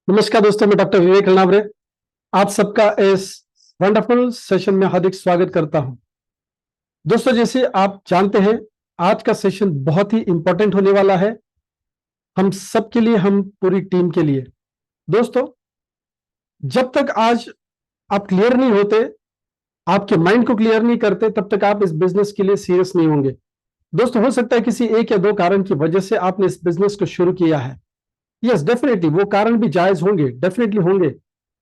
नमस्कार दोस्तों, मैं डॉक्टर विवेक रणावरे आप सबका इस वंडरफुल सेशन में हार्दिक स्वागत करता हूं। दोस्तों, जैसे आप जानते हैं, आज का सेशन बहुत ही इंपॉर्टेंट होने वाला है हम सबके लिए, हम पूरी टीम के लिए। दोस्तों, जब तक आज आप क्लियर नहीं होते, आपके माइंड को क्लियर नहीं करते, तब तक आप इस बिजनेस के लिए सीरियस नहीं होंगे। दोस्तों, हो सकता है किसी एक या दो कारण की वजह से आपने इस बिजनेस को शुरू किया है। यस, डेफिनेटली वो कारण भी जायज होंगे, डेफिनेटली होंगे।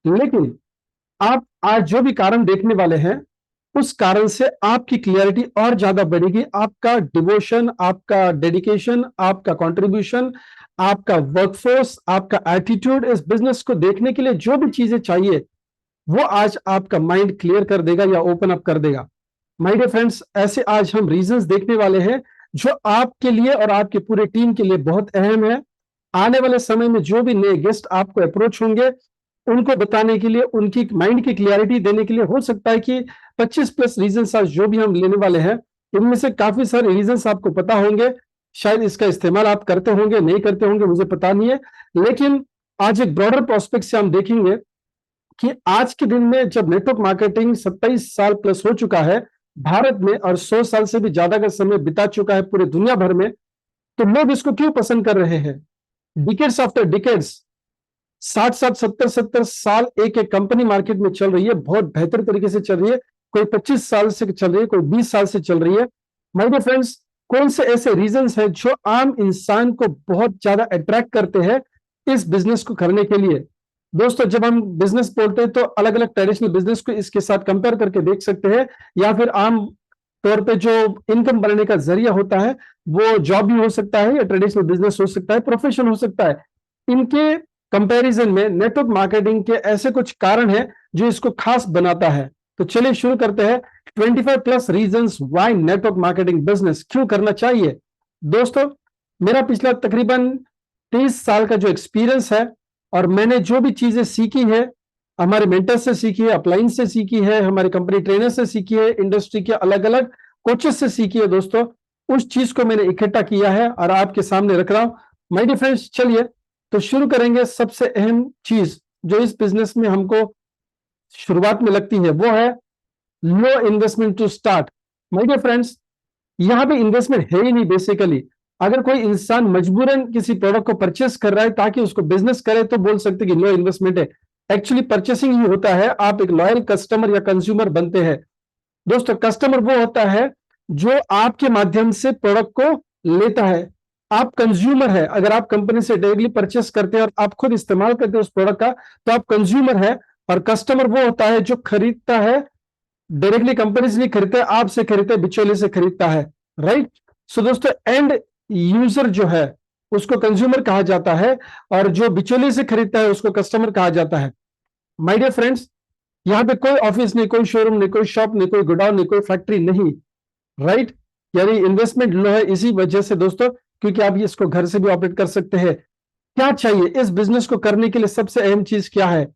लेकिन आप आज जो भी कारण देखने वाले हैं, उस कारण से आपकी क्लियरिटी और ज्यादा बढ़ेगी। आपका डिवोशन, आपका डेडिकेशन, आपका कंट्रीब्यूशन, आपका वर्कफोर्स, आपका एटीट्यूड इस बिजनेस को देखने के लिए जो भी चीजें चाहिए, वो आज आपका माइंड क्लियर कर देगा या ओपन अप कर देगा। माय डियर फ्रेंड्स, ऐसे आज हम रीजंस देखने वाले हैं जो आपके लिए और आपके पूरे टीम के लिए बहुत अहम है। आने वाले समय में जो भी नए गेस्ट आपको अप्रोच होंगे, उनको बताने के लिए, उनकी माइंड की क्लियरिटी देने के लिए, हो सकता है कि 25 प्लस रीजंस आज जो भी हम लेने वाले हैं, इनमें से काफी सारे रीजंस आपको पता होंगे। शायद इसका इस्तेमाल आप करते होंगे, नहीं करते होंगे, मुझे पता नहीं है। लेकिन आज एक ब्रॉडर प्रोस्पेक्ट से हम देखेंगे कि आज के दिन में जब नेटवर्क मार्केटिंग 27 साल प्लस हो चुका है भारत में, और 100 साल से भी ज्यादा का समय बिता चुका है पूरे दुनिया भर में, तो लोग इसको क्यों पसंद कर रहे हैं? डिकेड्स आफ्टर डिकेड्स, 60-60, 70-70 साल एक एक कंपनी मार्केट में चल रही है, बहुत बेहतर तरीके से चल रही है। कोई 25 साल से चल रही है, कोई 20 साल से चल रही है। माय डियर फ्रेंड्स, कौन से ऐसे रीजंस हैं जो आम इंसान को बहुत ज्यादा अट्रैक्ट करते हैं इस बिजनेस को करने के लिए? दोस्तों, जब हम बिजनेस बोलते हैं तो अलग अलग ट्रेडिशनल बिजनेस को इसके साथ कंपेयर करके देख सकते हैं, या फिर आम तौर पे जो इनकम बनाने का जरिया होता है, वो जॉब भी हो सकता है, या ट्रेडिशनल बिजनेस हो सकता है, प्रोफेशन हो सकता है। इनके कंपैरिजन में नेटवर्क मार्केटिंग के ऐसे कुछ कारण हैं जो इसको खास बनाता है। तो चलिए शुरू करते हैं। 25 plus reasons why network marketing business क्यों करना चाहिए। दोस्तों, मेरा पिछला तकरीबन 30 साल का जो एक्सपीरियंस है, और मैंने जो भी चीजें सीखी है, हमारे मेंटर से सीखी है, अपलाइन से सीखी है, हमारे कंपनी ट्रेनर से सीखी है, इंडस्ट्री के अलग अलग कोचेस से सीखी है, दोस्तों उस चीज को मैंने इकट्ठा किया है और आपके सामने रख रहा हूं। माय डियर फ्रेंड्स, चलिए तो शुरू करेंगे। सबसे अहम चीज जो इस बिजनेस में हमको शुरुआत में लगती है, वो है low investment to start. My dear friends, यहां पे इन्वेस्टमेंट है ही नहीं बेसिकली। अगर कोई इंसान मजबूरन किसी प्रोडक्ट को परचेस कर रहा है ताकि उसको बिजनेस करे, तो बोल सकते कि लो इन्वेस्टमेंट है। एक्चुअली परचेसिंग ही होता है, आप एक लॉयल कस्टमर या कंज्यूमर बनते हैं। दोस्तों, कस्टमर वो होता है जो आपके माध्यम से प्रोडक्ट को लेता है। आप कंज्यूमर है। अगर आप कंपनी से डायरेक्टली परचेस करते हैं और आप खुद इस्तेमाल करते हैं उस प्रोडक्ट का, तो आप कंज्यूमर है। और कस्टमर वो होता है जो खरीदता है, डायरेक्टली कंपनी से नहीं खरीदता है, आपसे खरीदता है, बिचौले से खरीदता है। राइट। सो दोस्तों, एंड यूजर जो है उसको कंज्यूमर कहा जाता है, और जो बिचौले से खरीदता है उसको कस्टमर कहा जाता है। माय डियर फ्रेंड्स, यहां पे कोई ऑफिस नहीं, कोई शोरूम नहीं, कोई शॉप नहीं, कोई गोडाउन नहीं, कोई फैक्ट्री नहीं। राइट। यानी इन्वेस्टमेंट लो है इसी वजह से दोस्तों, क्योंकि आप इसको घर से भी ऑपरेट कर सकते हैं। क्या चाहिए इस बिजनेस को करने के लिए? सबसे अहम चीज क्या है?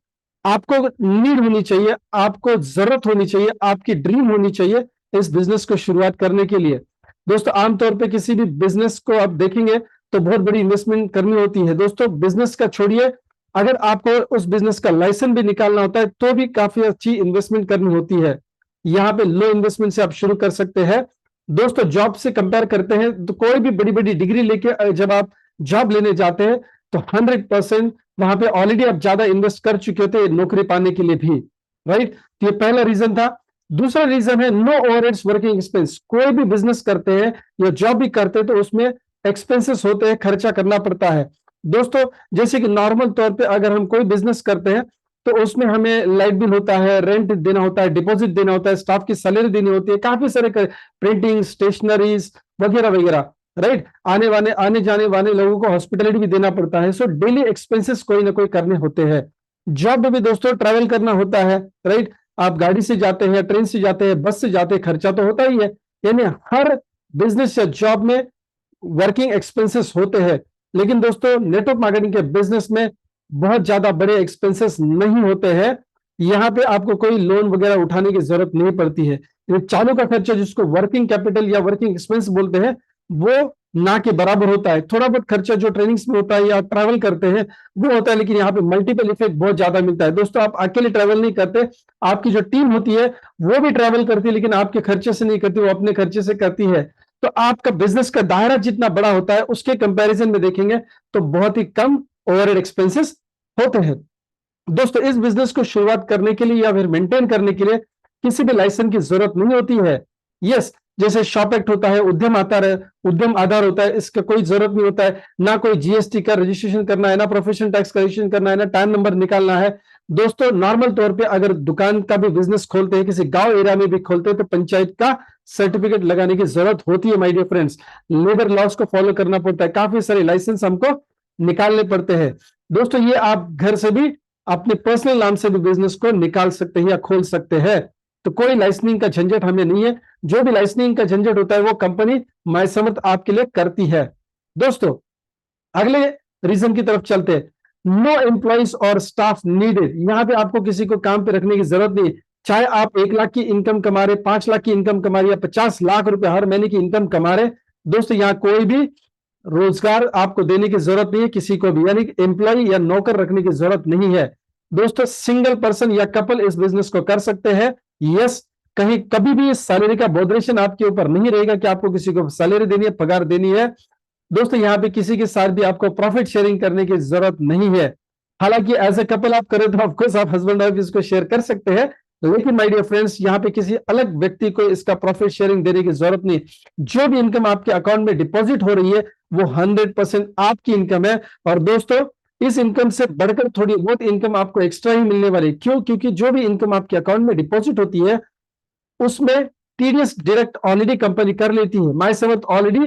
आपको नीड होनी चाहिए, आपको जरूरत होनी चाहिए, आपकी ड्रीम होनी चाहिए इस बिजनेस को शुरुआत करने के लिए। दोस्तों, आमतौर पे किसी भी बिजनेस को आप देखेंगे तो बहुत बड़ी इन्वेस्टमेंट करनी होती है। दोस्तों, बिजनेस का छोड़िए, अगर आपको उस बिजनेस का लाइसेंस भी निकालना होता है तो भी काफी अच्छी इन्वेस्टमेंट करनी होती है। यहाँ पे लो इन्वेस्टमेंट से आप शुरू कर सकते हैं। दोस्तों, जॉब से कंपेयर करते हैं तो कोई भी बड़ी बड़ी डिग्री लेके जब आप जॉब लेने जाते हैं, तो 100% वहां पे ऑलरेडी आप ज्यादा इन्वेस्ट कर चुके होते हैं नौकरी पाने के लिए भी। राइट। तो ये पहला रीजन था। दूसरा रीजन है नो ओवरहेड्स वर्किंग एक्सपेंस। कोई भी बिजनेस करते हैं या जॉब भी करते हैं तो उसमें एक्सपेंसेस होते हैं, खर्चा करना पड़ता है। दोस्तों, जैसे कि नॉर्मल तौर पे अगर हम कोई बिजनेस करते हैं तो उसमें हमें लाइट बिल होता है, रेंट देना होता है, डिपॉजिट देना होता है, स्टाफ की सैलरी देनी होती है, काफी सारे प्रिंटिंग, स्टेशनरीज वगैरह वगैरह। राइट। आने जाने वाले लोगों को हॉस्पिटलिटी भी देना पड़ता है। सो डेली एक्सपेंसेस कोई ना कोई करने होते हैं। जॉब में भी दोस्तों ट्रैवल करना होता है। राइट। आप गाड़ी से जाते हैं, ट्रेन से जाते हैं, बस से जाते हैं, खर्चा तो होता ही है। यानी हर बिजनेस या जॉब में वर्किंग एक्सपेंसेस होते हैं। लेकिन दोस्तों, नेटवर्क मार्केटिंग के बिजनेस में बहुत ज्यादा बड़े एक्सपेंसेस नहीं होते हैं। यहाँ पे आपको कोई लोन वगैरह उठाने की जरूरत नहीं पड़ती है। चालू का खर्चा, जिसको वर्किंग कैपिटल या वर्किंग एक्सपेंस बोलते हैं, वो ना के बराबर होता है। थोड़ा बहुत खर्चा जो ट्रेनिंग्स में होता है या ट्रैवल करते हैं वो होता है, लेकिन यहाँ पे मल्टीपल इफेक्ट बहुत ज्यादा मिलता है। दोस्तों आप अकेले ट्रैवल नहीं करते, आपकी जो टीम होती है वो भी ट्रैवल करती है, लेकिन आपके खर्चे से नहीं करती, वो अपने खर्चे से करती है। तो आपका बिजनेस का दायरा जितना बड़ा होता है उसके कंपैरिजन में देखेंगे तो बहुत ही कम ओवरहेड एक्सपेंसेस होते हैं। दोस्तों इस बिजनेस को शुरुआत करने के लिए या फिर मेंटेन करने के लिए किसी भी लाइसेंस की जरूरत नहीं होती है। यस, जैसे शॉप एक्ट होता है, उद्यम आधार होता है, इसका कोई जरूरत नहीं होता है। ना कोई जीएसटी का रजिस्ट्रेशन करना है, ना प्रोफेशनल टैक्स का रजिस्ट्रेशन करना है, ना टाइम नंबर निकालना है। दोस्तों नॉर्मल तौर पे अगर दुकान का भी बिजनेस खोलते हैं, किसी गांव एरिया में भी खोलते हैं, तो पंचायत का सर्टिफिकेट लगाने की जरूरत होती है my dear friends. Labour laws को फॉलो करना पड़ता है, काफी सारे लाइसेंस हमको निकालने पड़ते हैं। दोस्तों ये आप घर से भी अपने पर्सनल नाम से भी बिजनेस को निकाल सकते हैं या खोल सकते हैं, तो कोई लाइसेंसिंग का झंझट हमें नहीं है। जो भी लाइसेंसिंग का झंझट होता है वो कंपनी माय समर्थ आपके लिए करती है। दोस्तों अगले रीजन की तरफ चलते हैं। नो एम्प्लॉइज और स्टाफ नीडेड। यहां पे आपको किसी को काम पे रखने की जरूरत नहीं। चाहे आप 1 लाख की इनकम कमा रहे, 5 लाख की इनकम कमा रहे, या 50 लाख रुपए हर महीने की इनकम कमा रहे, दोस्तों यहां कोई भी रोजगार आपको देने की जरूरत नहीं है किसी को भी, यानी एम्प्लॉय या नौकर रखने की जरूरत नहीं है। दोस्तों सिंगल पर्सन या कपल इस बिजनेस को कर सकते हैं। यस, कहीं कभी भी सैलरी का बॉडरेशन आपके ऊपर नहीं रहेगा कि आपको किसी को सैलरी देनी है, पगार देनी है। दोस्तों यहाँ पे किसी के साथ भी आपको प्रॉफिट शेयरिंग करने की जरूरत नहीं है। हालांकि एज ए कपल आप करें तो ऑफकोर्स आप हस्बैंड वाइफ इसको शेयर कर सकते हैं, लेकिन माय डियर फ्रेंड्स यहाँ पे किसी अलग व्यक्ति को इसका प्रॉफिट शेयरिंग देने की जरूरत नहीं। जो भी इनकम आपके अकाउंट में डिपॉजिट हो रही है वो 100% आपकी इनकम है। और दोस्तों इस इनकम से बढ़कर थोड़ी बहुत इनकम आपको एक्स्ट्रा ही मिलने वाली। क्यों? क्योंकि जो भी इनकम आपके अकाउंट में डिपॉजिट होती है उसमें टीडीएस डायरेक्ट ऑलरेडी कंपनी कर लेती है। माय समर्थ ऑलरेडी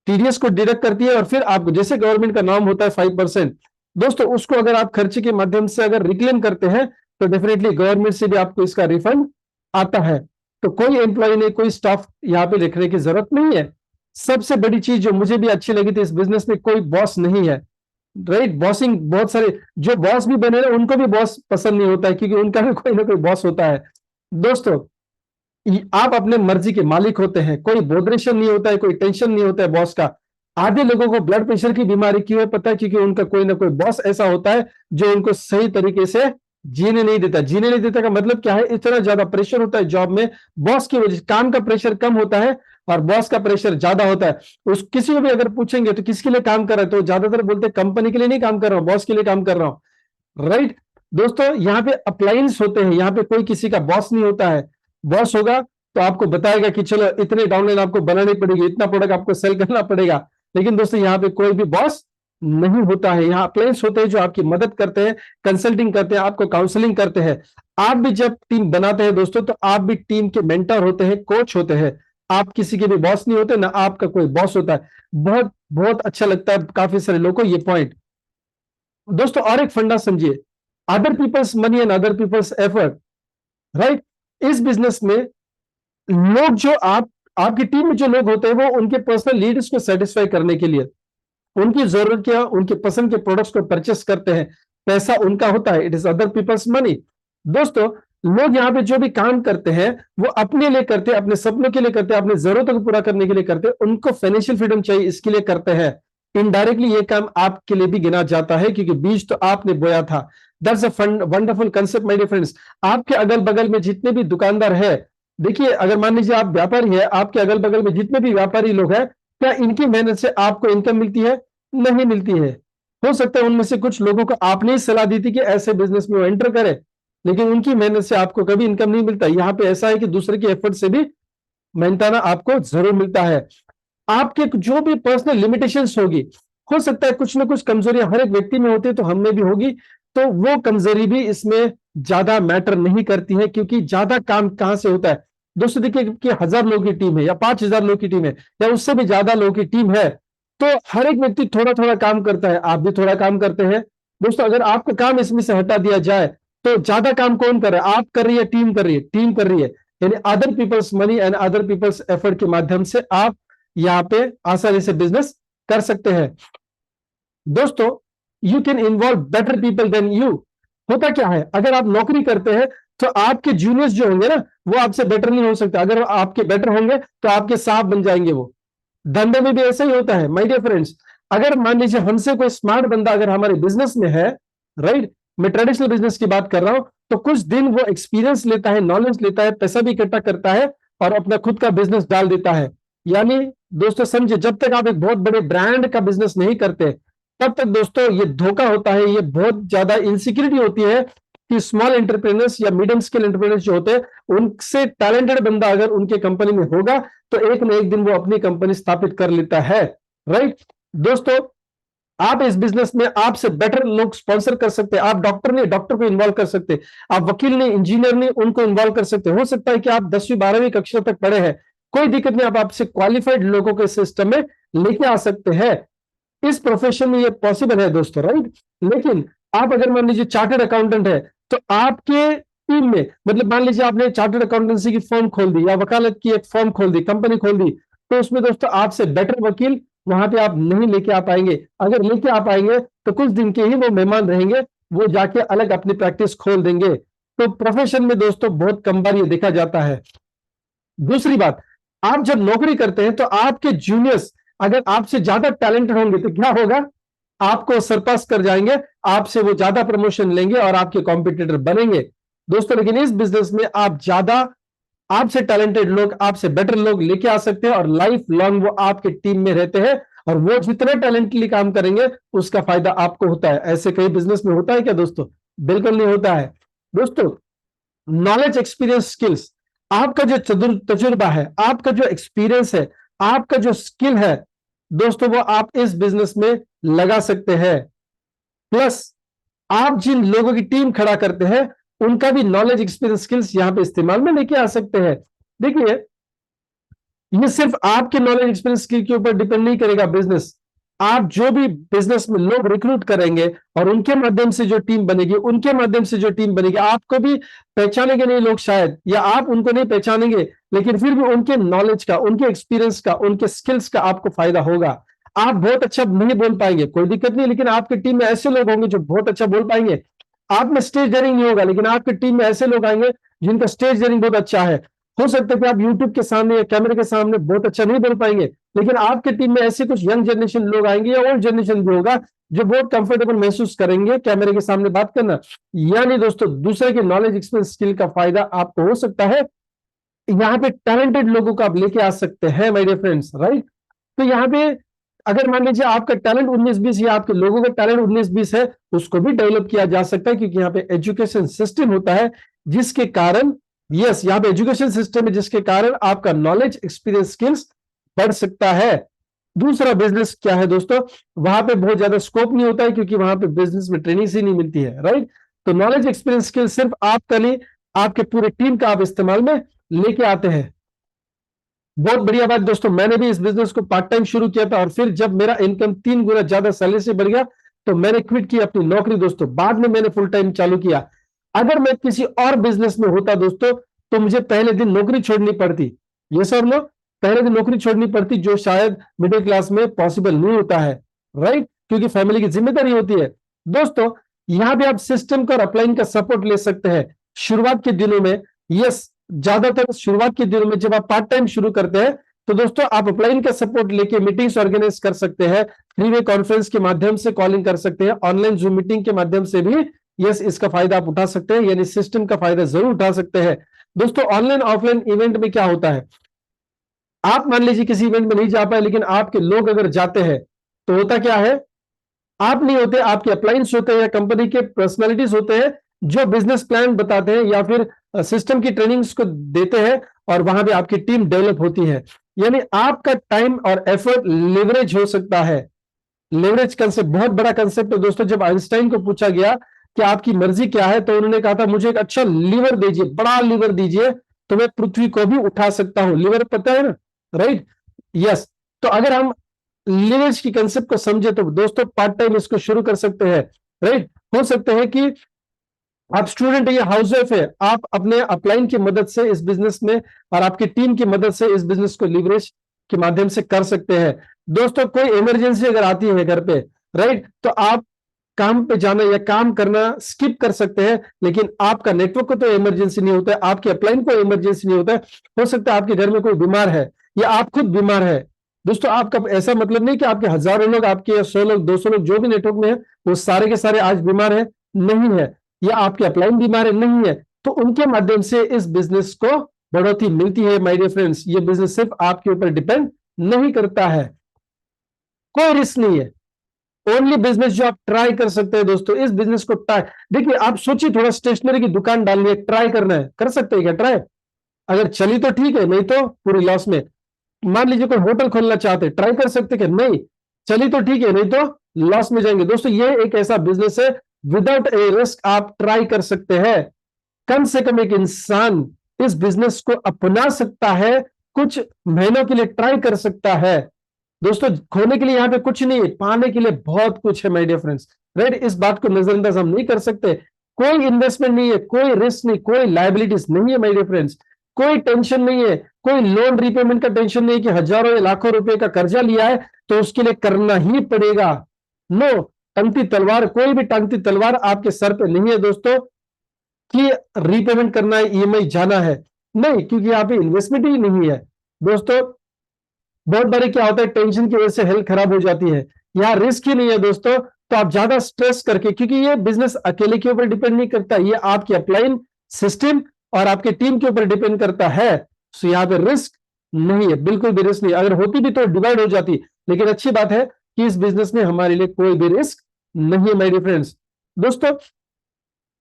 टीडीएस को डिडक्ट करती है, और फिर आपको जैसे गवर्नमेंट का नाम होता है 5%, दोस्तों उसको अगर आप खर्चे के माध्यम से अगर रिक्लेम करते हैं तो डेफिनेटली गवर्नमेंट से भी आपको इसका रिफंड आता है। तो कोई एम्प्लॉय नहीं, कोई स्टाफ यहाँ पे लिखने की जरूरत नहीं है। सबसे बड़ी चीज जो मुझे भी अच्छी लगी थी इस बिजनेस में, कोई बॉस नहीं है। राइट, बॉसिंग बहुत सारे जो बॉस भी बने ना उनको भी बॉस पसंद नहीं होता है, क्योंकि उनका भी कोई ना कोई बॉस होता है। दोस्तों आप अपने मर्जी के मालिक होते हैं, कोई बोदरेशन नहीं होता है, कोई टेंशन नहीं होता है बॉस का। आधे लोगों को ब्लड प्रेशर की बीमारी क्यों है पता है? क्योंकि उनका कोई ना कोई बॉस ऐसा होता है जो उनको सही तरीके से जीने नहीं देता। जीने नहीं देता का मतलब क्या है? इतना ज्यादा प्रेशर होता है जॉब में, बॉस की वजह से। काम का प्रेशर कम होता है और बॉस का प्रेशर ज्यादा होता है। उस किसी को भी अगर पूछेंगे तो किसके लिए काम कर रहे हैं, तो ज्यादातर बोलते हैं कंपनी के लिए नहीं काम कर रहा हूं, बॉस के लिए काम कर रहा हूं। राइट दोस्तों, यहाँ पे अप्लायंस होते हैं, यहाँ पे कोई किसी का बॉस नहीं होता है। बॉस होगा तो आपको बताएगा कि चलो इतने डाउनलाइन आपको बनानी पड़ेगी, इतना प्रोडक्ट आपको सेल करना पड़ेगा। लेकिन दोस्तों यहाँ पे कोई भी बॉस नहीं होता है। यहाँ अप्लायंस होते हैं जो आपकी मदद करते हैं, कंसल्टिंग करते हैं, आपको काउंसलिंग करते हैं। आप भी जब टीम बनाते हैं दोस्तों तो आप भी टीम के मेंटर होते हैं, कोच होते हैं। आप किसी के भी बॉस नहीं होते, ना आपका कोई बॉस होता है। बहुत बहुत अच्छा लगता है काफी सारे लोगों को ये पॉइंट। दोस्तों और एक फंडा समझिए, other people's money and other people's effort. Right, इस बिजनेस में लोग जो आपकी टीम में जो लोग होते हैं वो उनके पर्सनल नीड्स को सेटिस्फाई करने के लिए उनकी जरूरत क्या, उनके पसंद के प्रोडक्ट्स को परचेस करते हैं। पैसा उनका होता है, it is other people's money. दोस्तों लोग यहाँ पे जो भी काम करते हैं वो अपने लिए करते हैं, अपने सपनों के लिए करते हैं, अपनी जरूरतों को पूरा करने के लिए करते हैं। उनको फाइनेंशियल फ्रीडम चाहिए, इसके लिए करते हैं। इनडायरेक्टली ये काम आपके लिए भी गिना जाता है क्योंकि बीज तो आपने बोया था। That's a wonderful concept my dear friends. आपके अगल बगल में जितने भी दुकानदार है, देखिए अगर मान लीजिए आप व्यापारी है, आपके अगल बगल में जितने भी व्यापारी लोग हैं, क्या इनकी मेहनत से आपको इनकम मिलती है? नहीं मिलती है। हो सकता है उनमें से कुछ लोगों को आपने ही सलाह दी थी कि ऐसे बिजनेस में वो एंटर करे, लेकिन उनकी मेहनत से आपको कभी इनकम नहीं मिलता। यहाँ पे ऐसा है कि दूसरे के एफर्ट से भी मेहनताना आपको जरूर मिलता है। आपके जो भी पर्सनल लिमिटेशंस होगी, हो सकता है कुछ ना कुछ कमजोरियां हर एक व्यक्ति में होती है, तो हम में भी होगी, तो वो कमजोरी भी इसमें ज्यादा मैटर नहीं करती है, क्योंकि ज्यादा काम कहां से होता है। दोस्तों देखिए कि 1000 लोगों की टीम है या 5000 लोगों की टीम है या उससे भी ज्यादा लोगों की टीम है, तो हर एक व्यक्ति थोड़ा थोड़ा काम करता है, आप भी थोड़ा काम करते हैं। दोस्तों अगर आपका काम इसमें से हटा दिया जाए तो ज्यादा काम कौन कर रहा है? आप कर रही है, टीम कर रही है? टीम कर रही है, यानी other people's money and other people's effort के माध्यम से आप यहाँ पे आसानी से बिजनेस कर सकते हैं। दोस्तों you can involve better people than you. होता क्या है, अगर आप नौकरी करते हैं तो आपके जूनियर्स जो होंगे ना वो आपसे बेटर नहीं हो सकते। अगर आपके बेटर होंगे तो आपके साथ बन जाएंगे वो। धंधे में भी ऐसा ही होता है माय डियर फ्रेंड्स। अगर मान लीजिए हमसे कोई स्मार्ट बंदा अगर हमारे बिजनेस में है, राइट, मैं ट्रेडिशनल बिजनेस की बात कर रहा हूं, तो कुछ दिन वो एक्सपीरियंस लेता है, नॉलेज लेता है, पैसा भी इकट्ठा करता है और अपना खुद का बिजनेस डाल देता है। यानी दोस्तों समझे, जब तक आप एक बहुत बड़े ब्रांड का बिजनेस नहीं करते, तब तक दोस्तों ये धोखा होता है, ये बहुत ज्यादा इनसिक्योरिटी होती है कि स्मॉल एंटरप्रेन्योर्स या मीडियम स्केल एंटरप्रेन्योर्स जो होते हैं, उनसे टैलेंटेड बंदा अगर उनके कंपनी में होगा तो एक ना एक दिन वो अपनी कंपनी स्थापित कर लेता है, राइट। दोस्तों आप इस बिजनेस में आपसे बेटर लोग स्पॉन्सर कर सकते हैं। आप डॉक्टर नहीं, डॉक्टर को इन्वॉल्व कर सकते हैं। आप वकील नहीं, इंजीनियर नहीं, उनको इन्वॉल्व कर सकते हैं। हो सकता है कि आप 10वीं 12वीं कक्षा तक पढ़े हैं, कोई दिक्कत नहीं, आप आपसे क्वालिफाइड लोगों के सिस्टम में लेके आ सकते हैं। इस प्रोफेशन में ये पॉसिबल है दोस्तों, राइट। लेकिन आप अगर मान लीजिए चार्टर्ड अकाउंटेंट है, तो आपके टीम में, मतलब मान लीजिए आपने चार्टर्ड अकाउंटेंसी की फर्म खोल दी या वकालत की एक फर्म खोल दी, कंपनी खोल दी, तो उसमें दोस्तों आपसे बेटर वकील वहां पे आप नहीं लेके आ पाएंगे। अगर लेके आ पाएंगे तो कुछ दिन के ही वो मेहमान रहेंगे, वो जाके अलग अपनी प्रैक्टिस खोल देंगे। तो प्रोफेशन में दोस्तों बहुत कम बार ये देखा जाता है। दूसरी बात, आप जब नौकरी करते हैं तो आपके जूनियर्स अगर आपसे ज्यादा टैलेंटेड होंगे तो क्या होगा, आपको सरपास कर जाएंगे, आपसे वो ज्यादा प्रमोशन लेंगे और आपके कॉम्पिटिटर बनेंगे दोस्तों। लेकिन इस बिजनेस में आप ज्यादा, आपसे टैलेंटेड लोग, आपसे बेटर लोग लेके आ सकते हैं और लाइफ लॉन्ग वो आपके टीम में रहते हैं और वो जितने टैलेंटली काम करेंगे उसका फायदा आपको होता है। ऐसे कई बिजनेस में होता है क्या दोस्तों? बिल्कुल नहीं होता है दोस्तों। नॉलेज, एक्सपीरियंस, स्किल्स, आपका जो तजुर्बा है, आपका जो एक्सपीरियंस है, आपका जो स्किल है दोस्तों, वो आप इस बिजनेस में लगा सकते हैं। प्लस आप जिन लोगों की टीम खड़ा करते हैं उनका भी नॉलेज, एक्सपीरियंस, स्किल्स यहां पे इस्तेमाल में लेके आ सकते हैं। देखिए, ये सिर्फ आपके नॉलेज, एक्सपीरियंस, स्किल के ऊपर डिपेंड नहीं करेगा बिजनेस। आप जो भी बिजनेस में लोग रिक्रूट करेंगे और उनके माध्यम से जो टीम बनेगी, उनके माध्यम से जो टीम बनेगी, आपको भी पहचानेंगे नहीं लोग शायद, या आप उनको नहीं पहचानेंगे, लेकिन फिर भी उनके नॉलेज का, उनके एक्सपीरियंस का, उनके स्किल्स का आपको फायदा होगा। आप बहुत अच्छा नहीं बोल पाएंगे, कोई दिक्कत नहीं, लेकिन आपकी टीम में ऐसे लोग होंगे जो बहुत अच्छा बोल पाएंगे। आप में स्टेज डेयरिंग नहीं होगा, लेकिन आपकी टीम में ऐसे लोग आएंगे जिनका स्टेज डेयरिंग बहुत अच्छा है। हो सकता है कि आप यूट्यूब के सामने या कैमरे के सामने बहुत अच्छा नहीं बोल पाएंगे, लेकिन आपके टीम में ऐसे कुछ यंग जनरेशन लोग आएंगे या ओल्ड जनरेशन भी होगा जो बहुत कंफर्टेबल महसूस करेंगे कैमरे के सामने बात करना। यानी दोस्तों दूसरे के नॉलेज, एक्सपीरियंस, स्किल का फायदा आपको हो सकता है। यहाँ पे टैलेंटेड लोगों को आप लेके आ सकते हैं माय डियर फ्रेंड्स, राइट। तो यहाँ पे अगर मान लीजिए आपका टैलेंट 19-20 या आपके लोगों का टैलेंट 19-20 है, उसको भी डेवलप किया जा सकता है, क्योंकि यहाँ पे एजुकेशन सिस्टम होता है जिसके कारण, यस, यहाँ पे एजुकेशन सिस्टम है जिसके कारण आपका नॉलेज, एक्सपीरियंस, स्किल्स बढ़ सकता है। दूसरा बिजनेस क्या है दोस्तों, वहां पे बहुत ज्यादा स्कोप नहीं होता है क्योंकि वहां पे बिजनेस में ट्रेनिंग ही नहीं मिलती है, राइट। तो नॉलेज, एक्सपीरियंस, स्किल सिर्फ आपका नहीं, आपके पूरे टीम का आप इस्तेमाल में लेके आते हैं। बहुत बढ़िया बात दोस्तों, मैंने भी इस बिजनेस को पार्ट टाइम शुरू किया था और फिर जब मेरा इनकम 3 गुना ज्यादा सैलरी से बढ़ गया तो मैंने क्विट की अपनी नौकरी दोस्तों, बाद में मैंने फुल टाइम चालू किया। अगर मैं किसी और बिजनेस में होता दोस्तों तो मुझे पहले दिन नौकरी छोड़नी पड़ती, ये सब लोग पहले दिन नौकरी छोड़नी पड़ती, जो शायद मिडिल क्लास में पॉसिबल नहीं होता है, राइट, क्योंकि फैमिली की जिम्मेदारी होती है। दोस्तों यहां पे आप सिस्टम का और अपलाइन का सपोर्ट ले सकते हैं शुरुआत के दिनों में। यस, ज्यादातर शुरुआत के दिनों में जब आप पार्ट टाइम शुरू करते हैं तो दोस्तों आप अपलाइन का सपोर्ट लेके मीटिंग्स ऑर्गेनाइज कर सकते हैं, थ्री वे कॉन्फ्रेंस के माध्यम से कॉलिंग कर सकते हैं, ऑनलाइन जूम मीटिंग के माध्यम से भी यस इसका फायदा आप उठा सकते हैं, यानी सिस्टम का फायदा जरूर उठा सकते हैं। दोस्तों ऑनलाइन ऑफलाइन इवेंट में क्या होता है, आप मान लीजिए किसी इवेंट में नहीं जा पाए, लेकिन आपके लोग अगर जाते हैं तो होता क्या है, आप नहीं होते, आपके अपलाइंस होते हैं या कंपनी के पर्सनालिटीज होते हैं जो बिजनेस प्लान बताते हैं या फिर सिस्टम की ट्रेनिंग्स को देते हैं और वहां पे आपकी टीम डेवलप होती है। यानी आपका टाइम और एफर्ट लेवरेज हो सकता है। लेवरेज कंसेप्ट बहुत बड़ा कंसेप्ट है दोस्तों। जब आइंस्टाइन को पूछा गया कि आपकी मर्जी क्या है, तो उन्होंने कहा था मुझे एक अच्छा लीवर दीजिए, बड़ा लीवर दीजिए, तो मैं पृथ्वी को भी उठा सकता हूं। लीवर पता है ना, राइट, यस। तो अगर हम लीवरेज की कंसेप्ट को समझे तो दोस्तों पार्ट टाइम इसको शुरू कर सकते हैं, राइट। हो सकते हैं कि आप स्टूडेंट है या हाउस वाइफ है, आप अपने अपलाइन की मदद से इस बिजनेस में और आपकी टीम की मदद से इस बिजनेस को लीवरेज के माध्यम से कर सकते हैं। दोस्तों कोई इमरजेंसी अगर आती है घर पे, राइट, तो आप काम पे जाना या काम करना स्किप कर सकते हैं, लेकिन आपका नेटवर्क को तो इमरजेंसी नहीं होता है, आपके अपलाइन को इमरजेंसी नहीं होता है। हो सकता है आपके घर में कोई बीमार है या आप खुद बीमार है, दोस्तों आपका ऐसा मतलब नहीं कि आपके हजारों लोग, आपके 100 लोग, 200 लोग जो भी नेटवर्क में है वो सारे के सारे आज बीमार है, नहीं है, या आपके अपलाइन बीमार है, नहीं है। तो उनके माध्यम से इस बिजनेस को बढ़ोतरी मिलती है माय डियर फ्रेंड्स। ये बिजनेस सिर्फ आपके ऊपर डिपेंड नहीं करता है, कोई रिस्क नहीं है। ओनली बिजनेस जो आप ट्राई कर सकते हैं दोस्तों, इस बिजनेस को ट्राई, देखिए आप सोचिए, थोड़ा स्टेशनरी की दुकान डालनी है, ट्राई करना है, कर सकते हैं क्या ट्राई? अगर चली तो ठीक है, नहीं तो पूरी लॉस में। मान लीजिए कोई होटल खोलना चाहते हैं, ट्राई कर सकते हैं, नहीं चली तो ठीक है, नहीं तो लॉस में जाएंगे। दोस्तों ये एक ऐसा बिजनेस है विदाउट ए रिस्क आप ट्राई कर सकते हैं। कम से कम एक इंसान इस बिजनेस को अपना सकता है, कुछ महीनों के लिए ट्राई कर सकता है। दोस्तों खोने के लिए यहां पे कुछ नहीं है, पाने के लिए बहुत कुछ है माय डियर फ्रेंड्स, राइट? इस बात को नजरअंदाज हम नहीं कर सकते। कोई इन्वेस्टमेंट नहीं है, कोई रिस्क नहीं, कोई लायबिलिटीज नहीं है माय डियर फ्रेंड्स, कोई टेंशन नहीं है, कोई लोन रिपेमेंट का टेंशन नहीं है कि हजारों या लाखों रुपए का कर्जा लिया है तो उसके लिए करना ही पड़ेगा। नो, टंगती तलवार, कोई भी टांगती तलवार आपके सर पे नहीं है दोस्तों कि रीपेमेंट करना है, ईएमआई जाना है, नहीं, क्योंकि यहाँ पे इन्वेस्टमेंट ही नहीं है दोस्तों। बहुत बारी क्या होता है, टेंशन की वजह से हेल्थ खराब हो जाती है, यहाँ रिस्क ही नहीं है दोस्तों। तो आप ज्यादा स्ट्रेस करके, क्योंकि ये बिजनेस अकेले के ऊपर डिपेंड नहीं करता, ये आपके अपलाइन सिस्टम और आपके टीम के ऊपर डिपेंड करता है। सो यहाँ पे रिस्क नहीं है, बिल्कुल भी रिस्क नहीं, अगर होती भी तो डिवाइड हो जाती। लेकिन अच्छी बात है कि इस बिजनेस में हमारे लिए कोई भी रिस्क नहीं है माय डियर फ्रेंड्स। दोस्तों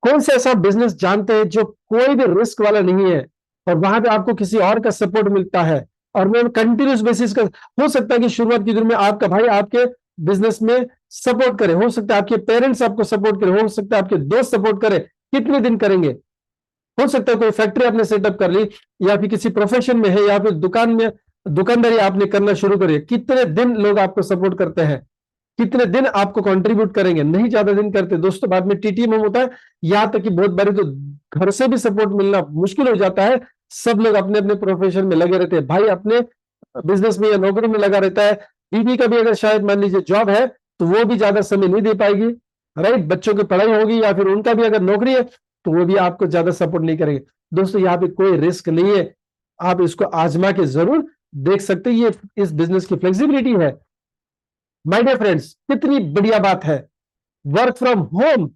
कौन सा ऐसा बिजनेस जानते हैं जो कोई भी रिस्क वाला नहीं है और वहां पे आपको किसी और का सपोर्ट मिलता है, और वो कंटिन्यूस बेसिस का? हो सकता है कि शुरुआत के दिन में आपका भाई आपके बिजनेस में सपोर्ट करे, हो सकता है आपके पेरेंट्स आपको सपोर्ट करे, हो सकता है आपके दोस्त सपोर्ट करे, कितने दिन करेंगे? हो सकता है कोई फैक्ट्री आपने सेटअप कर ली, या फिर किसी प्रोफेशन में है, या फिर दुकान में दुकानदारी आपने करना शुरू करी, कितने दिन लोग आपको सपोर्ट करते हैं, कितने दिन आपको कंट्रीब्यूट करेंगे? नहीं ज्यादा दिन करते दोस्तों। बाद में टीटीएम में होता है, यहां तक कि बहुत बार तो घर से भी सपोर्ट मिलना मुश्किल हो जाता है। सब लोग अपने अपने प्रोफेशन में लगे रहते हैं, भाई अपने बिजनेस में या नौकरी में लगा रहता है, बीवी का भी अगर शायद मान लीजिए जॉब है तो वो भी ज्यादा समय नहीं दे पाएगी, राइट? बच्चों की पढ़ाई होगी या फिर उनका भी अगर नौकरी है तो वो भी आपको ज्यादा सपोर्ट नहीं करेंगे। दोस्तों यहाँ पे कोई रिस्क नहीं है, आप इसको आजमा के जरूर देख सकते हैं, ये इस बिजनेस की फ्लेक्सिबिलिटी है माय डियर फ्रेंड्स। कितनी बढ़िया बात है, वर्क फ्रॉम होम,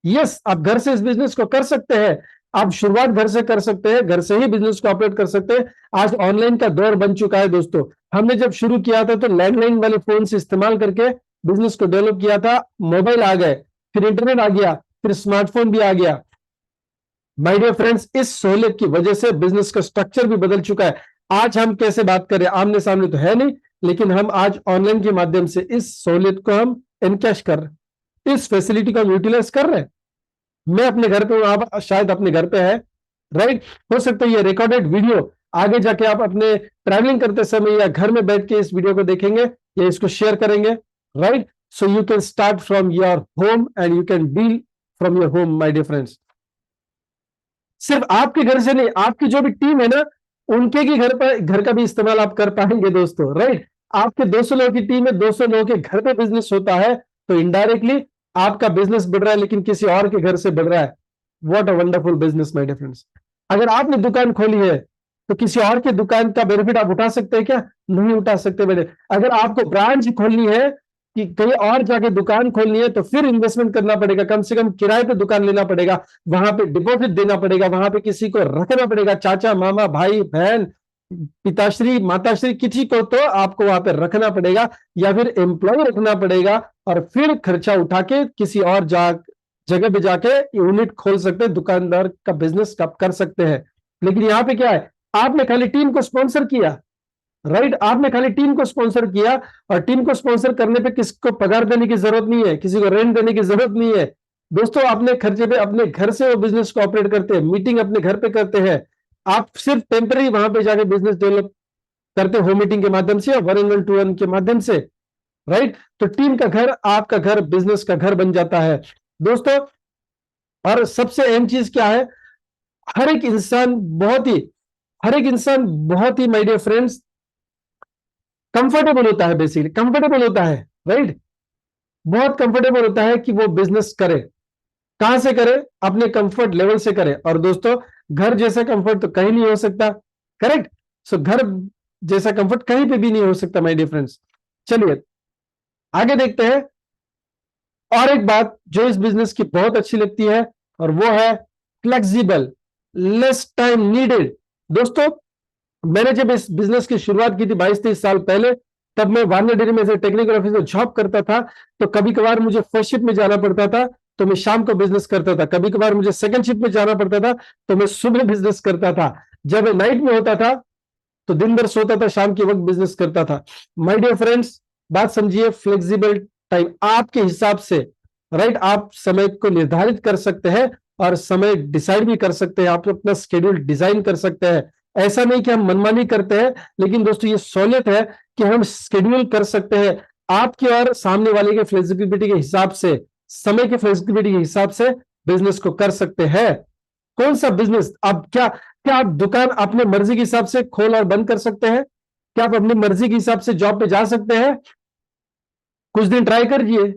यस, आप घर से इस बिजनेस को कर सकते हैं, आप शुरुआत घर से कर सकते हैं, घर से ही बिजनेस को ऑपरेट कर सकते हैं। आज ऑनलाइन का दौर बन चुका है दोस्तों। हमने जब शुरू किया था तो लैंडलाइन वाले फोन से इस्तेमाल करके बिजनेस को डेवलप किया था, मोबाइल आ गए, फिर इंटरनेट आ गया, फिर स्मार्टफोन भी आ गया। माय डियर फ्रेंड्स इस सहूलियत की वजह से बिजनेस का स्ट्रक्चर भी बदल चुका है। आज हम कैसे बात करें, आमने सामने तो है नहीं, लेकिन हम आज ऑनलाइन के माध्यम से इस सहूलियत को हम एनकैश कर रहे हैं, इस फैसिलिटी को हम यूटिलाइज कर रहे हैं। मैं अपने घर पे हूं, आप शायद अपने घर पे है, राइट? हो सकता है ये रिकॉर्डेड वीडियो आगे जाके आप अपने ट्रैवलिंग करते समय या घर में बैठ के इस वीडियो को देखेंगे या इसको शेयर करेंगे, right? So you can start from your home and you can deal from your home my dear friends. सिर्फ आपके घर से नहीं, आपकी जो भी टीम है ना, उनके की घर का भी इस्तेमाल आप कर पाएंगे दोस्तों, राइट? आपके 200 लोगों की टीम है, 200 लोगों के घर पे बिजनेस होता है, तो इनडायरेक्टली आपका बिजनेस बढ़ रहा है लेकिन किसी और के घर से बढ़ रहा है। What a wonderful business my dear friends. अगर आपने दुकान खोली है तो किसी और की दुकान का बेनिफिट आप उठा सकते हैं क्या? नहीं उठा सकते बेटे। अगर आपको ब्रांच खोलनी है कि कहीं और जाके दुकान खोलनी है तो फिर इन्वेस्टमेंट करना पड़ेगा, कम से कम किराए पे दुकान लेना पड़ेगा, वहां पे डिपॉजिट देना पड़ेगा, वहां पे किसी को रखना पड़ेगा, चाचा मामा भाई बहन पिताश्री माताश्री, किसी को तो आपको वहां पे रखना पड़ेगा या फिर एम्प्लॉय रखना पड़ेगा, और फिर खर्चा उठा के किसी और जगह पे जाके यूनिट खोल सकते हैं, दुकानदार का बिजनेस कर सकते हैं। लेकिन यहाँ पे क्या है, आपने खाली टीम को स्पॉन्सर किया, राइट? आपने खाली टीम को स्पॉन्सर किया, और टीम को स्पॉन्सर करने पे किसी को पगार देने की जरूरत नहीं है, किसी को रेंट देने की जरूरत नहीं है दोस्तों। अपने खर्चे पे अपने घर से वो बिजनेस को ऑपरेट करते हैं, मीटिंग अपने घर पे करते हैं, आप सिर्फ टेम्पररी वहां पे जाके बिजनेस डेवलप करते हो मीटिंग के माध्यम से या 1-on-1 के माध्यम से, राइट? तो टीम का घर आपका घर बिजनेस का घर बन जाता है दोस्तों। और सबसे अहम चीज क्या है, हर एक इंसान बहुत ही हर एक इंसान बहुत ही माय डियर फ्रेंड्स कंफर्टेबल होता है, बेसिकली कंफर्टेबल होता है, राइट? बहुत कंफर्टेबल होता है कि वो बिजनेस करे। कहां से करे? अपने कंफर्ट लेवल से करे। और दोस्तों घर जैसा कंफर्ट तो कहीं नहीं हो सकता, करेक्ट? सो घर जैसा कंफर्ट कहीं पे भी नहीं हो सकता माय डियर फ्रेंड्स। चलिए आगे देखते हैं। और एक बात जो इस बिजनेस की बहुत अच्छी लगती है और वो है फ्लेक्सिबल, लेस टाइम नीडेड। दोस्तों मैंने जब इस बिजनेस की शुरुआत की थी 22-23 साल पहले, तब मैं वार्ner डेयरी में एज टेक्निकल ऑफिसर जॉब करता था। तो कभी कभार मुझे फर्स्ट शिफ्ट में जाना पड़ता था, तो मैं शाम को बिजनेस करता था। कभी कभार मुझे सेकंड शिफ्ट में जाना पड़ता था, तो मैं सुबह बिजनेस करता था। जब नाइट में होता था तो दिन भर सोता था, शाम के वक्त बिजनेस करता था। माय डियर फ्रेंड्स, बात समझिए, फ्लेक्सिबल टाइम आपके हिसाब से, राइट, आप समय को निर्धारित कर सकते हैं और समय डिसाइड भी कर सकते हैं। आप अपना स्केड्यूल डिजाइन कर सकते हैं। ऐसा नहीं कि हम मनमानी करते हैं, लेकिन दोस्तों ये सहूलियत है कि हम शेड्यूल कर सकते हैं आपके और सामने वाले के फ्लेक्सिबिलिटी के हिसाब से, समय के फ्लेक्सिबिलिटी के हिसाब से बिजनेस को कर सकते हैं। कौन सा बिजनेस आप, क्या क्या आप दुकान अपने मर्जी के हिसाब से खोल और बंद कर सकते हैं? क्या आप अपनी मर्जी के हिसाब से जॉब पे जा सकते हैं? कुछ दिन ट्राई करिए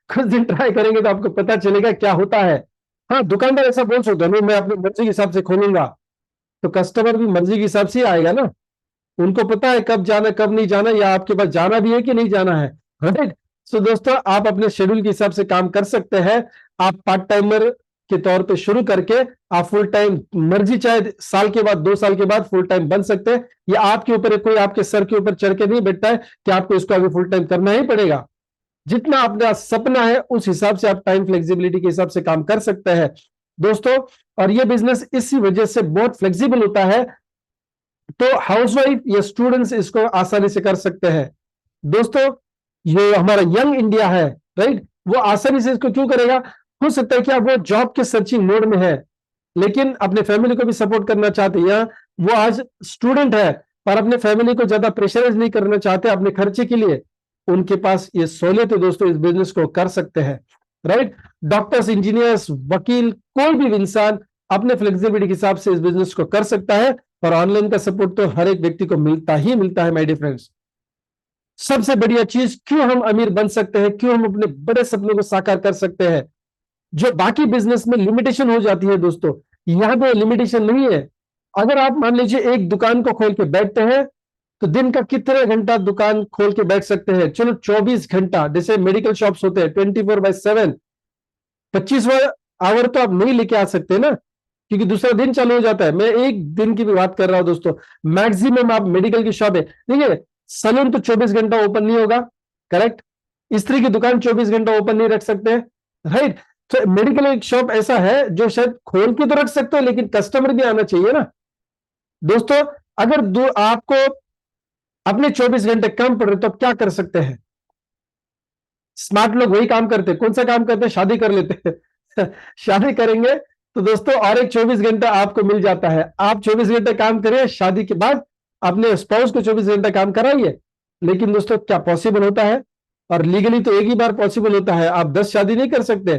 कुछ दिन ट्राई करेंगे तो आपको पता चलेगा क्या होता है। हाँ, दुकानदार ऐसा बोल सकता है, नहीं मैं अपनी मर्जी के हिसाब से खोलूंगा, तो कस्टमर भी मर्जी के हिसाब से ही आएगा ना। उनको पता है कब जाना कब नहीं जाना, या आपके पास जाना भी है कि नहीं जाना है, राइट। सो दोस्तों आप अपने शेड्यूल के हिसाब से काम कर सकते हैं। आप पार्ट टाइमर के तौर पे शुरू करके आप फुल टाइम मर्जी, चाहे साल के बाद 2 साल के बाद फुल टाइम बन सकते हैं। ये आपके ऊपर है, कोई आपके सर के ऊपर चढ़ के नहीं बैठता है कि आपको इसको आगे फुल टाइम करना ही पड़ेगा। जितना अपना सपना है उस हिसाब से आप टाइम फ्लेक्सिबिलिटी के हिसाब से काम कर सकते हैं दोस्तों। और ये बिजनेस इसी वजह से बहुत फ्लेक्सिबल होता है, तो हाउसवाइफ या स्टूडेंट्स इसको आसानी से कर सकते हैं। दोस्तों ये हमारा यंग इंडिया है, राइट, वो आसानी से इसको क्यों करेगा? हो सकता है कि आप वो जॉब के सर्चिंग मोड में है, लेकिन अपने फैमिली को भी सपोर्ट करना चाहते हैं, या वो आज स्टूडेंट है पर अपने फैमिली को ज्यादा प्रेशराइज नहीं करना चाहते अपने खर्चे के लिए, उनके पास ये सहूलियत है दोस्तों, इस बिजनेस को कर सकते हैं, राइट। डॉक्टर्स, इंजीनियर्स, वकील, कोई भी इंसान अपने फ्लेक्सिबिलिटी के हिसाब से इस बिजनेस को कर सकता है। और ऑनलाइन का सपोर्ट तो हर एक व्यक्ति को मिलता ही मिलता है माय डियर फ्रेंड्स। सबसे बढ़िया चीज, क्यों हम अमीर बन सकते हैं, क्यों हम अपने बड़े सपनों को साकार कर सकते हैं, जो बाकी बिजनेस में लिमिटेशन हो जाती है दोस्तों, यहां पे लिमिटेशन नहीं है। अगर आप मान लीजिए एक दुकान को खोल के बैठते हैं, तो दिन का कितने घंटा दुकान खोल के बैठ सकते हैं? चलो 24 घंटा, जैसे मेडिकल शॉप्स होते हैं 24/7, 25वां आवर तो आप नहीं लेके आ सकते ना, क्योंकि दूसरा दिन चालू हो जाता है। मैं एक दिन की भी बात कर रहा हूं दोस्तों। मैक्सिमम आप मेडिकल की शॉप है, देखिए सलून तो 24 घंटा ओपन नहीं होगा, करेक्ट। स्त्री की दुकान 24 घंटा ओपन नहीं रख सकते, राइट। तो मेडिकल एक शॉप ऐसा है जो शायद खोल के तो रख सकते हो, लेकिन कस्टमर भी आना चाहिए ना दोस्तों। अगर आपको अपने 24 घंटे कम पड़ रहे तो आप क्या कर सकते हैं? स्मार्ट लोग वही काम करते हैं, कौन सा काम करते हैं? शादी कर लेते हैं शादी करेंगे तो दोस्तों और एक 24 घंटा आपको मिल जाता है। आप 24 घंटे काम करिए, शादी के बाद अपने स्पाउस को 24 घंटा काम कराइए। लेकिन दोस्तों क्या पॉसिबल होता है? और लीगली तो एक ही बार पॉसिबल होता है, आप 10 शादी नहीं कर सकते।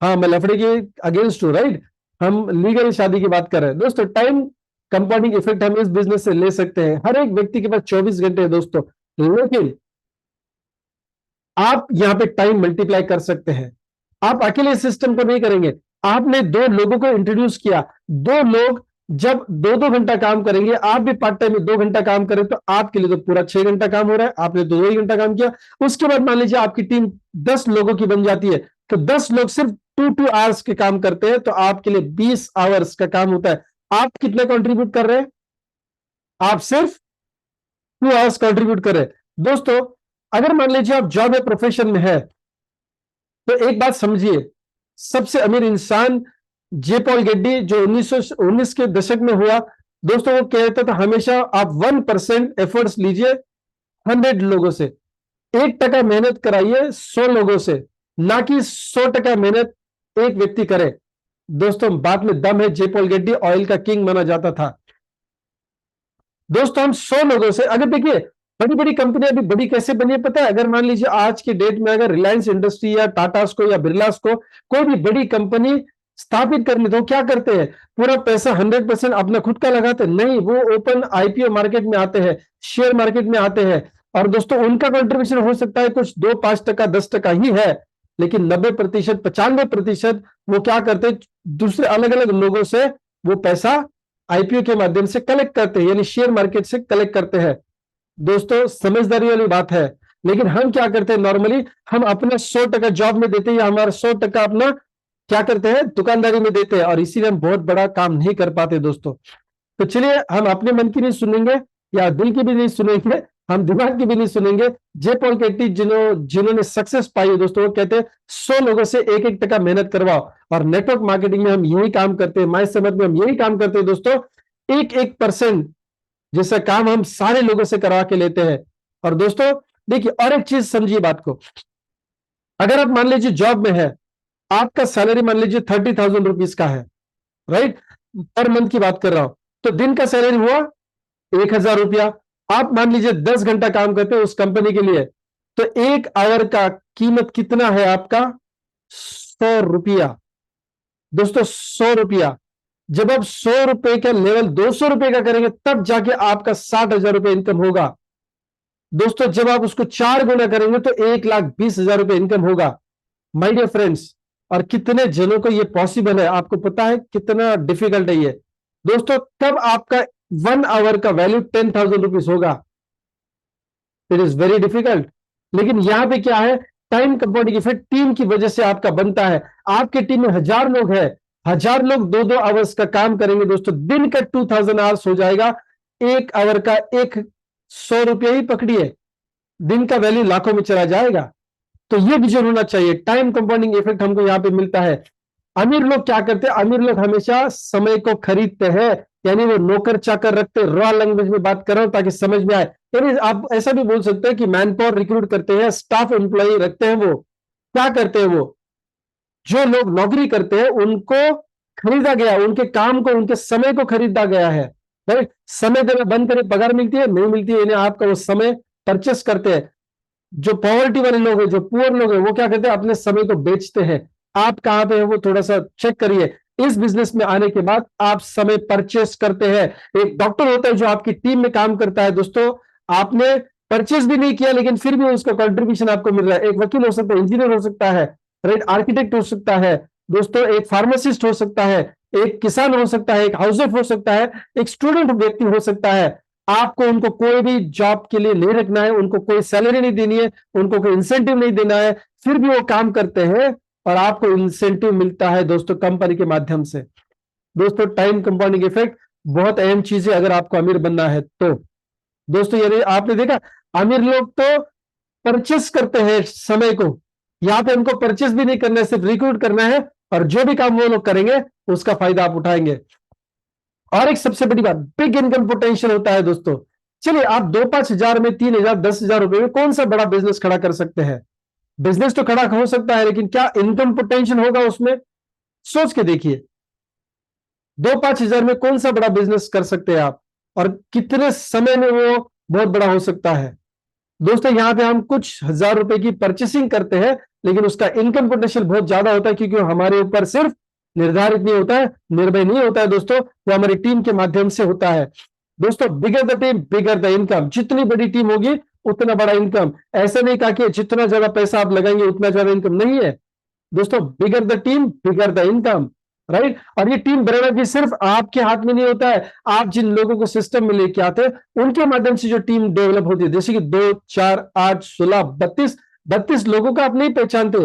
हाँ, मैं लफड़े के अगेंस्ट हूँ, राइट। हम लीगल शादी की बात कर रहे हैं दोस्तों। टाइम कंपाउंडिंग इफेक्ट हम इस बिजनेस से ले सकते हैं। हर एक व्यक्ति के पास 24 घंटे है दोस्तों, लेकिन आप यहां पे टाइम मल्टीप्लाई कर सकते हैं। आप अकेले सिस्टम को नहीं करेंगे, आपने 2 लोगों को इंट्रोड्यूस किया, 2 लोग जब 2-2 घंटा काम करेंगे, आप भी पार्ट टाइम में 2 घंटा काम करें, तो आपके लिए तो पूरा 6 घंटा काम हो रहा है, आपने तो 2 ही घंटा काम किया। उसके बाद मान लीजिए आपकी टीम 10 लोगों की बन जाती है, तो 10 लोग सिर्फ 2-2 आवर्स के काम करते हैं, तो आपके लिए 20 आवर्स का काम होता है। आप कितना कंट्रीब्यूट कर रहे हैं? आप सिर्फ 2 आवर्स कंट्रीब्यूट कर रहे हैं दोस्तों। अगर मान लीजिए आप जॉब या प्रोफेशन में है, तो एक बात समझिए, सबसे अमीर इंसान जे पॉल गेड्डी जो 1919 के दशक में हुआ दोस्तों, वो कहता था हमेशा आप 1% एफर्ट्स लीजिए 100 लोगों से, 1% मेहनत कराइए 100 लोगों से, ना कि 100% मेहनत एक व्यक्ति करे। दोस्तों बात में दम है, जे पॉल गेड्डी ऑयल का किंग माना जाता था दोस्तों। हम 100 लोगों से, अगर देखिए बड़ी बड़ी कंपनियां अभी बड़ी कैसे बनी है पता है? अगर मान लीजिए आज के डेट में अगर रिलायंस इंडस्ट्री या टाटास को या बिरलास को कोई भी बड़ी कंपनी स्थापित करनी, तो क्या करते हैं? पूरा पैसा 100% अपना खुद का लगाते हैं? नहीं, वो ओपन आईपीओ मार्केट में आते हैं, शेयर मार्केट में आते हैं, और दोस्तों उनका कंट्रीब्यूशन हो सकता है कुछ 2-5%, 10% ही है, लेकिन 90%, 95% वो क्या करते हैं? दूसरे अलग अलग लोगों से वो पैसा आईपीओ के माध्यम से कलेक्ट करते हैं, यानी शेयर मार्केट से कलेक्ट करते हैं। दोस्तों समझदारी वाली बात है। लेकिन हम क्या करते हैं नॉर्मली, हम अपना 100% जॉब में देते हैं या हमारा 100% अपना क्या करते हैं दुकानदारी में देते हैं, और इसीलिए हम बहुत बड़ा काम नहीं कर पाते दोस्तों। तो चलिए हम अपने मन की नहीं सुनेंगे या दिल की भी नहीं सुनेंगे, हम दिमाग की भी नहीं सुनेंगे। जे पॉल कैटी जिन्होंने सक्सेस पाई है दोस्तों, वो कहते हैं 100 लोगों से 1-1 टका मेहनत करवाओ। और नेटवर्क मार्केटिंग में हम यही काम करते हैं, माय समझ में हम यही काम करते हैं दोस्तों। 1-1% जैसा काम हम सारे लोगों से करवा के लेते हैं। और दोस्तों देखिए और एक चीज समझिए बात को, अगर आप मान लीजिए जॉब में है, आपका सैलरी मान लीजिए 30,000 रुपीज का है, राइट, पर मंथ की बात कर रहा हूं, तो दिन का सैलरी हुआ 1,000 रुपया। आप मान लीजिए 10 घंटा काम करते हैं उस कंपनी के लिए, तो 1 आवर का कीमत कितना है आपका? 100 रुपया। दोस्तों 100 रुपया। जब आप 100 रुपए का लेवल 200 रुपए का करेंगे तब जाके आपका 60,000 रुपए इनकम होगा। दोस्तों जब आप उसको 4 गुना करेंगे तो 1,20,000 रुपए इनकम होगा। माय डियर फ्रेंड्स, और कितने जनों को ये पॉसिबल है आपको पता है कितना डिफिकल्ट है ये दोस्तों। तब आपका 1 आवर का वैल्यू 10,000 रुपीज होगा। It is very difficult. लेकिन यहां पे क्या है, टाइम कंपाउंडिंग इफेक्ट टीम की वजह से आपका बनता है। आपके टीम में 1,000 लोग हैं, 1,000 लोग 2-2 आवर्स का काम करेंगे दोस्तों, दिन का 2,000 आवर्स हो जाएगा। 1 आवर का 100 रुपया ही पकड़िए, दिन का वैल्यू लाखों में चला जाएगा। तो ये विजन होना चाहिए। टाइम कंपाउंडिंग इफेक्ट हमको यहां पे मिलता है। अमीर लोग क्या करते हैं, अमीर लोग हमेशा समय को खरीदते हैं, यानी वो नौकर चाकर रखते हैं। रॉ लैंग्वेज में बात कर रहा हूं ताकि समझ में आए। यानी आप ऐसा भी बोल सकते हैं कि मैन पावर रिक्रूट करते हैं, स्टाफ एम्प्लॉय रखते हैं। वो क्या करते हैं, वो जो लोग नौकरी करते हैं उनको खरीदा गया, उनके काम को, उनके समय को खरीदा गया है, राइट। समय देना बंद करें, पगार मिलती है नहीं मिलती है, यानी आपका वो समय परचेस करते हैं। जो पॉवर्टी वाले लोग हैं, जो पुअर लोग हैं, वो क्या करते हैं, अपने समय को बेचते हैं। आप कहां पे है वो थोड़ा सा चेक करिए। इस बिजनेस में आने के बाद आप समय परचेस करते हैं। एक डॉक्टर होता है जो आपकी टीम में काम करता है दोस्तों, आपने परचेस भी नहीं किया लेकिन फिर भी उसका कंट्रीब्यूशन आपको मिल रहा है। एक वकील हो सकता है, इंजीनियर हो सकता है, राइट, आर्किटेक्ट हो सकता है दोस्तों, एक फार्मासिस्ट हो सकता है, एक किसान हो सकता है, एक हाउस वाइफ हो सकता है, एक स्टूडेंट व्यक्ति हो सकता है। आपको उनको कोई भी जॉब के लिए नहीं रखना है, उनको कोई सैलरी नहीं देनी है, उनको कोई इंसेंटिव नहीं देना है, फिर भी वो काम करते हैं और आपको इंसेंटिव मिलता है दोस्तों कंपनी के माध्यम से। दोस्तों टाइम कंपाउंडिंग इफेक्ट बहुत अहम चीज है अगर आपको अमीर बनना है तो। दोस्तों यदि आपने देखा, अमीर लोग तो परचेस करते हैं समय को, यहां पे उनको परचेस भी नहीं करना है, सिर्फ रिक्रूट करना है, और जो भी काम वो लोग करेंगे उसका फायदा आप उठाएंगे। और एक सबसे बड़ी बात, बिग इनकम पोटेंशियल होता है दोस्तों। चलिए आप 2-5 हजार में, 3,000, 10,000 रुपए में कौन सा बड़ा बिजनेस खड़ा कर सकते हैं? बिजनेस तो खड़ा हो सकता है लेकिन क्या इनकम पोटेंशियल होगा उसमें? सोच के देखिए, 2-5 हजार में कौन सा बड़ा बिजनेस कर सकते हैं आप, और कितने समय में वो बहुत बड़ा हो सकता है? दोस्तों यहां पे हम कुछ 1,000 रुपए की परचेसिंग करते हैं लेकिन उसका इनकम पोटेंशियल बहुत ज्यादा होता है, क्योंकि वो हमारे ऊपर सिर्फ निर्धारित नहीं होता है, निर्भय नहीं होता है दोस्तों, वो हमारी टीम के माध्यम से होता है। दोस्तों bigger the team bigger the income, जितनी बड़ी टीम होगी उतना बड़ा इनकम। ऐसा नहीं कहा कि जितना ज्यादा पैसा आप लगाएंगे उतना ज्यादा इनकम, नहीं है दोस्तों। Bigger the team bigger the income, right. और ये टीम बनाना भी सिर्फ आपके हाथ में नहीं होता है, आप जिन लोगों को सिस्टम में लेके आते हैं उनके माध्यम से जो टीम डेवलप होती है। जैसे कि 2, 4, 8, 16, 32 लोगों को आप नहीं पहचानते,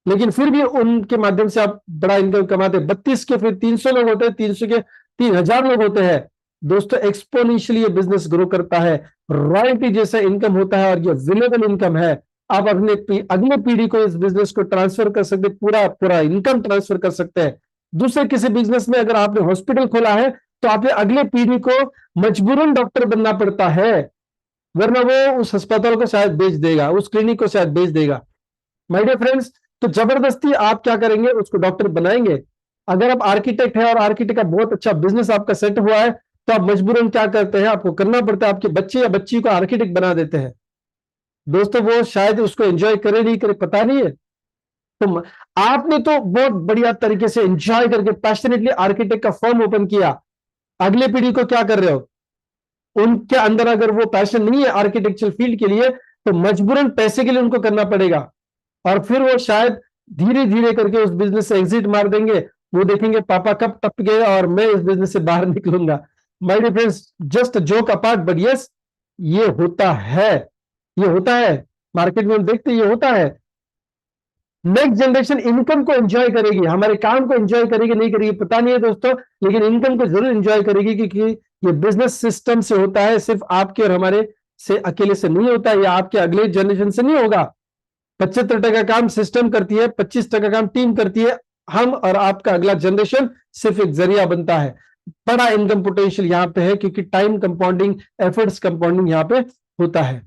लेकिन फिर भी उनके माध्यम से आप बड़ा इनकम कमाते हैं। 32 के फिर 300 लोग होते हैं, 300 के 3,000 लोग होते हैं दोस्तों। एक्सपोनेंशियली ये बिजनेस ग्रो करता है, रॉयल्टी जैसा इनकम होता है, और ये विलेबल इनकम है। आप अपने अगले पीढ़ी को इस बिजनेस को ट्रांसफर कर सकते, पूरा पूरा इनकम ट्रांसफर कर सकते हैं। दूसरे किसी बिजनेस में अगर आपने हॉस्पिटल खोला है तो आपने अगले पीढ़ी को मजबूरन डॉक्टर बनना पड़ता है, वरना वो उस अस्पताल को शायद बेच देगा, उस क्लिनिक को शायद बेच देगा। माय डियर फ्रेंड्स, तो जबरदस्ती आप क्या करेंगे, उसको डॉक्टर बनाएंगे। अगर आप आर्किटेक्ट है और आर्किटेक्ट का बहुत अच्छा बिजनेस आपका सेट हुआ है तो आप मजबूरन क्या करते हैं, आपको करना पड़ता है, आपके बच्चे या बच्ची को आर्किटेक्ट बना देते हैं। दोस्तों वो शायद उसको एंजॉय करे नहीं करे पता नहीं है, तो आपने तो बहुत बढ़िया तरीके से एंजॉय करके पैशनेटली आर्किटेक्ट का फॉर्म ओपन किया। अगले पीढ़ी को क्या कर रहे हो, उनके अंदर अगर वो पैशन नहीं है आर्किटेक्चर फील्ड के लिए तो मजबूरन पैसे के लिए उनको करना पड़ेगा, और फिर वो शायद धीरे धीरे करके उस बिजनेस से एग्जिट मार देंगे। वो देखेंगे पापा कब टप गए और मैं इस बिजनेस से बाहर निकलूंगा। My dear friends, just joke apart, but yes, ये होता है, ये होता है। मार्केट में हम देखते हैं ये होता है। नेक्स्ट जनरेशन इनकम को एंजॉय करेगी, हमारे काम को एंजॉय करेगी नहीं करेगी पता नहीं है दोस्तों, लेकिन इनकम को जरूर एंजॉय करेगी, क्योंकि ये बिजनेस सिस्टम से होता है, सिर्फ आपके और हमारे से अकेले से नहीं होता, या आपके अगले जनरेशन से नहीं होगा। 75% काम सिस्टम करती है, 25% काम टीम करती है। हम और आपका अगला जनरेशन सिर्फ एक जरिया बनता है। बड़ा इनकम पोटेंशियल यहां पे है, क्योंकि टाइम कंपाउंडिंग, एफर्ट्स कंपाउंडिंग यहां पे होता है।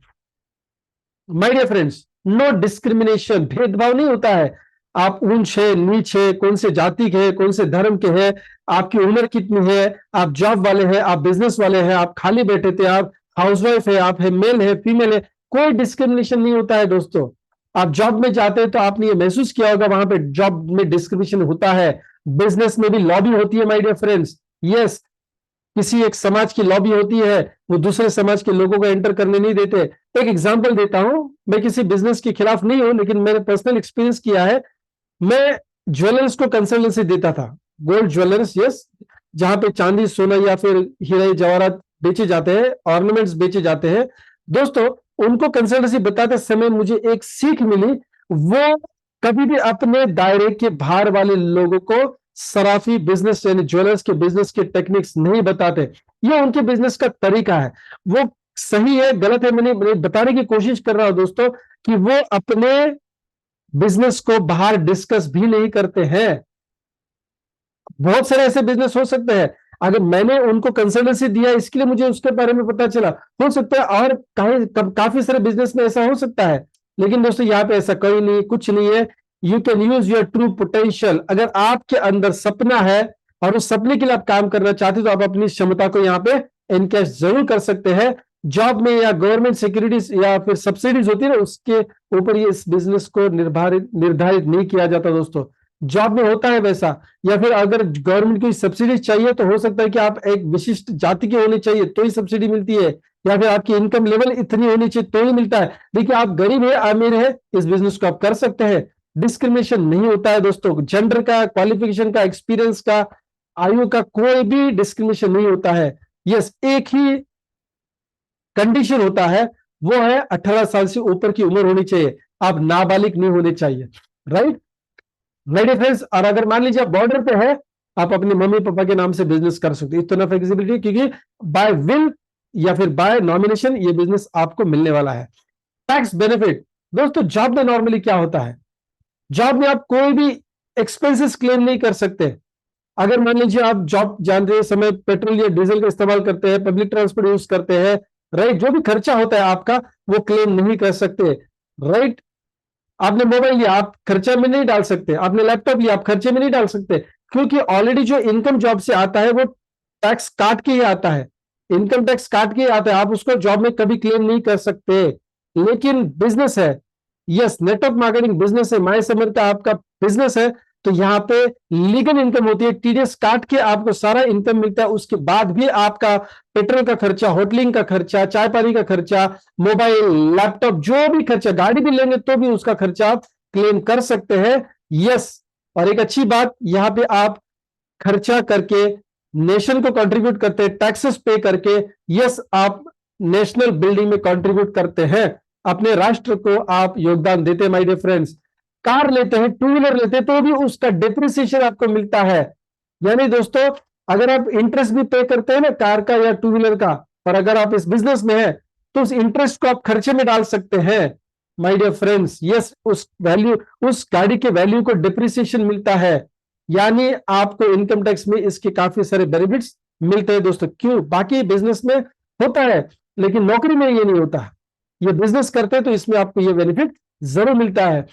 My dear friends, no discrimination, भेदभाव नहीं होता है। आप ऊंच है नीच है, कौन से जाति के है, कौन से धर्म के हैं, आपकी उम्र कितनी है, आप जॉब वाले हैं, आप बिजनेस वाले हैं, आप खाली बैठे थे, आप हाउसवाइफ है, आप है मेल है फीमेल है, कोई डिस्क्रिमिनेशन नहीं होता है दोस्तों। आप जॉब में जाते हैं तो आपने ये महसूस किया होगा, वहां पे जॉब में डिस्क्रिमिनेशन होता है। बिजनेस में भी लॉबी होती है माय डियर फ्रेंड्स। यस, किसी एक समाज की लॉबी होती है, वो दूसरे समाज के लोगों को एंटर करने नहीं देते। एक एग्जांपल देता हूं, मैं किसी बिजनेस के खिलाफ नहीं हूं, लेकिन मैंने पर्सनल एक्सपीरियंस किया है। मैं ज्वेलर्स को कंसल्टेंसी देता था, गोल्ड ज्वेलर्स, यस, जहां पे चांदी सोना या फिर हीरे जवाहरात बेचे जाते हैं, ऑर्नामेंट्स बेचे जाते हैं दोस्तों। उनको कंसल्टेंसी बताते समय मुझे एक सीख मिली, वो कभी भी अपने दायरे के बाहर वाले लोगों को सराफी बिजनेस यानी ज्वेलर्स के बिजनेस के टेक्निक्स नहीं बताते। ये उनके बिजनेस का तरीका है, वो सही है गलत है मैंने बताने की कोशिश कर रहा हूं दोस्तों, कि वो अपने बिजनेस को बाहर डिस्कस भी नहीं करते हैं। बहुत सारे ऐसे बिजनेस हो सकते हैं, अगर मैंने उनको कंसल्टेंसी दिया इसके लिए मुझे उसके बारे में पता चला, हो सकता है और काफी सारे बिजनेस में ऐसा हो सकता है। लेकिन दोस्तों यहाँ पे ऐसा कोई नहीं, कुछ नहीं है। You can use your true potential. अगर आपके अंदर सपना है और उस सपने के लिए आप काम करना चाहते तो आप अपनी क्षमता को यहाँ पे एनकैश जरूर कर सकते हैं। जॉब में या गवर्नमेंट सिक्योरिटीज या फिर सब्सिडीज होती है ना, उसके ऊपर ये इस बिजनेस को निर्धारित नहीं किया जाता दोस्तों। जॉब में होता है वैसा, या फिर अगर गवर्नमेंट की सब्सिडी चाहिए तो हो सकता है कि आप एक विशिष्ट जाति के होने चाहिए तो ही सब्सिडी मिलती है, या फिर आपकी इनकम लेवल इतनी होनी चाहिए तो ही मिलता है। देखिए, आप गरीब है अमीर है, इस बिजनेस को आप कर सकते हैं। डिस्क्रिमिनेशन नहीं होता है दोस्तों, जेंडर का, क्वालिफिकेशन का, एक्सपीरियंस का, आयु का, कोई भी डिस्क्रिमिनेशन नहीं होता है। यस, एक ही कंडीशन होता है, वो है 18 साल से ऊपर की उम्र होनी चाहिए, आप नाबालिग नहीं होने चाहिए। राइट मेरे फ्रेंड्स, और अगर मान लीजिए आप बॉर्डर पे है, आप अपने मम्मी पापा के नाम से बिजनेस कर सकते हो, इतना फ्लेक्सिबिलिटी, क्योंकि बाय विल या फिर बाय नॉमिनेशन ये बिजनेस आपको मिलने वाला है। टैक्स बेनिफिट दोस्तों, जॉब में नॉर्मली क्या होता है, जॉब में आप कोई भी एक्सपेंसेस क्लेम नहीं कर सकते। अगर मान लीजिए आप जॉब जानते समय पेट्रोल या डीजल का इस्तेमाल करते हैं, पब्लिक ट्रांसपोर्ट यूज करते हैं, राइट, जो भी खर्चा होता है आपका वो क्लेम नहीं कर सकते। राइट, आपने मोबाइल लिया आप खर्चे में नहीं डाल सकते, आपने लैपटॉप लिया आप खर्चे में नहीं डाल सकते, क्योंकि ऑलरेडी जो इनकम जॉब से आता है वो टैक्स काट के ही आता है, इनकम टैक्स काट के ही आता है, आप उसको जॉब में कभी क्लेम नहीं कर सकते। लेकिन बिजनेस है, यस, नेटवर्क मार्केटिंग बिजनेस है, माय समर का आपका बिजनेस है, तो यहाँ पे लीगल इनकम होती है, टीडीएस काट के आपको सारा इनकम मिलता है, उसके बाद भी आपका पेट्रोल का खर्चा, होटलिंग का खर्चा, चाय पानी का खर्चा, मोबाइल, लैपटॉप, जो भी खर्चा, गाड़ी भी लेंगे तो भी उसका खर्चा आप क्लेम कर सकते हैं। यस, और एक अच्छी बात, यहाँ पे आप खर्चा करके नेशन को कंट्रीब्यूट करते हैं, टैक्सेस पे करके। यस, आप नेशनल बिल्डिंग में कंट्रीब्यूट करते हैं, अपने राष्ट्र को आप योगदान देते हैं माय डियर फ्रेंड्स। कार लेते हैं, टू व्हीलर लेते हैं, तो भी उसका डिप्रिसिएशन आपको मिलता है। यानी दोस्तों, अगर आप इंटरेस्ट भी पे करते हैं ना कार का या टू व्हीलर का, और अगर आप इस बिजनेस में है तो उस इंटरेस्ट को आप खर्चे में डाल सकते हैं माय डियर फ्रेंड्स। यस, उस वैल्यू, उस गाड़ी के वैल्यू को डिप्रिसिएशन मिलता है, यानी आपको इनकम टैक्स में इसके काफी सारे बेनिफिट्स मिलते हैं दोस्तों। क्यों, बाकी बिजनेस में होता है लेकिन नौकरी में ये नहीं होता, ये बिजनेस करते हैं तो इसमें आपको ये बेनिफिट जरूर मिलता है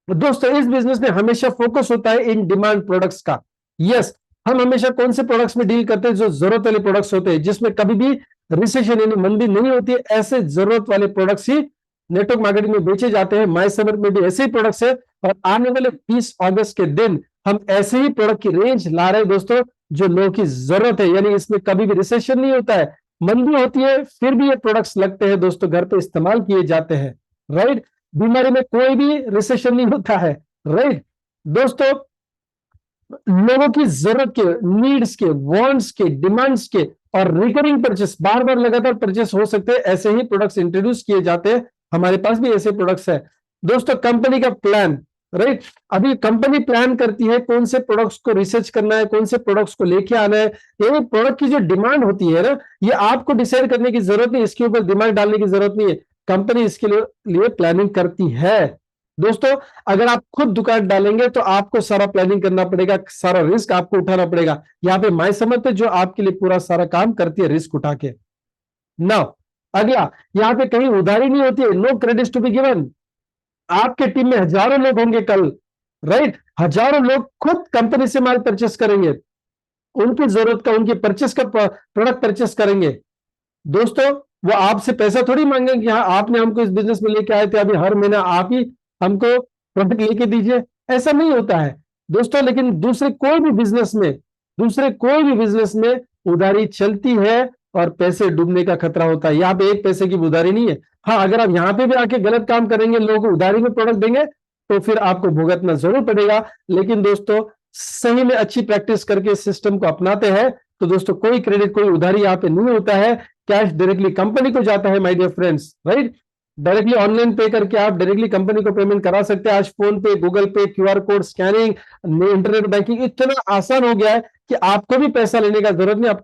दोस्तों। इस बिजनेस में हमेशा फोकस होता है इन डिमांड प्रोडक्ट्स का। यस, हम हमेशा कौन से प्रोडक्ट्स में डील करते हैं, जो जरूरत वाले प्रोडक्ट्स होते हैं, जिसमें कभी भी रिसेशन यानी मंदी नहीं होती है, ऐसे जरूरत वाले प्रोडक्ट्स ही नेटवर्क मार्केटिंग में बेचे जाते हैं। माय समर में भी ऐसे ही प्रोडक्ट्स है, और आने वाले 20 अगस्त के दिन हम ऐसे ही प्रोडक्ट की रेंज ला रहे हैं दोस्तों, जो लोगों की जरूरत है, यानी इसमें कभी भी रिसेशन नहीं होता है, मंदी होती है फिर भी ये प्रोडक्ट्स लगते हैं दोस्तों, घर पे इस्तेमाल किए जाते हैं। राइट, बीमारी में कोई भी रिसेशन नहीं होता है। राइट दोस्तों, लोगों की जरूरत के, नीड्स के, वांट्स के, डिमांड्स के और रिकरिंग परचेस, बार बार लगातार परचेस हो सकते हैं, ऐसे ही प्रोडक्ट्स इंट्रोड्यूस किए जाते हैं। हमारे पास भी ऐसे प्रोडक्ट्स है दोस्तों। कंपनी का प्लान, राइट, अभी कंपनी प्लान करती है कौन से प्रोडक्ट्स को रिसर्च करना है, कौन से प्रोडक्ट्स को लेके आना है। ये प्रोडक्ट की जो डिमांड होती है ना, ये आपको डिसाइड करने की जरूरत नहीं, इसके ऊपर दिमाग डालने की जरूरत नहीं है, कंपनी इसके लिए प्लानिंग करती है दोस्तों। अगर आप खुद दुकान डालेंगे तो आपको सारा प्लानिंग करना पड़ेगा, सारा रिस्क आपको उठाना पड़ेगा। यहाँ पे माय समर्थ जो आपके लिए पूरा सारा काम करती है रिस्क उठा के। नाउ अगला, यहाँ पे कहीं उधारी नहीं होती है, no credit to be given. आपके टीम में हजारों लोग होंगे कल, राइट, हजारों लोग खुद कंपनी से माल परचेस करेंगे, उनकी जरूरत का, उनकी परचेस का प्रोडक्ट परचेस करेंगे दोस्तों। वो आपसे पैसा थोड़ी मांगेंगे कि हाँ आपने हमको इस बिजनेस में लेके आए थे, अभी हर महीना आप ही हमको प्रोडक्ट लेके दीजिए, ऐसा नहीं होता है दोस्तों। लेकिन दूसरे कोई भी बिजनेस में उधारी चलती है और पैसे डूबने का खतरा होता है। यहाँ पे एक पैसे की उधारी नहीं है। हाँ, अगर आप यहाँ पे भी आके गलत काम करेंगे, लोगों को उधारी में प्रोडक्ट देंगे, तो फिर आपको भुगतना जरूर पड़ेगा। लेकिन दोस्तों सही में अच्छी प्रैक्टिस करके इस सिस्टम को अपनाते हैं तो दोस्तों कोई क्रेडिट, कोई उधारी यहाँ पे नहीं होता है, कैश डायरेक्टली कंपनी को जाता है my dear friends, right. Directly online pay करके आप डायरेक्टली कंपनी को पेमेंट करा सकते हैं। आज फोन पे, गूगल पे, QR code scanning, internet banking इतना आसान हो गया है कि आपको भी पैसा लेने का जरूरत नहीं। आप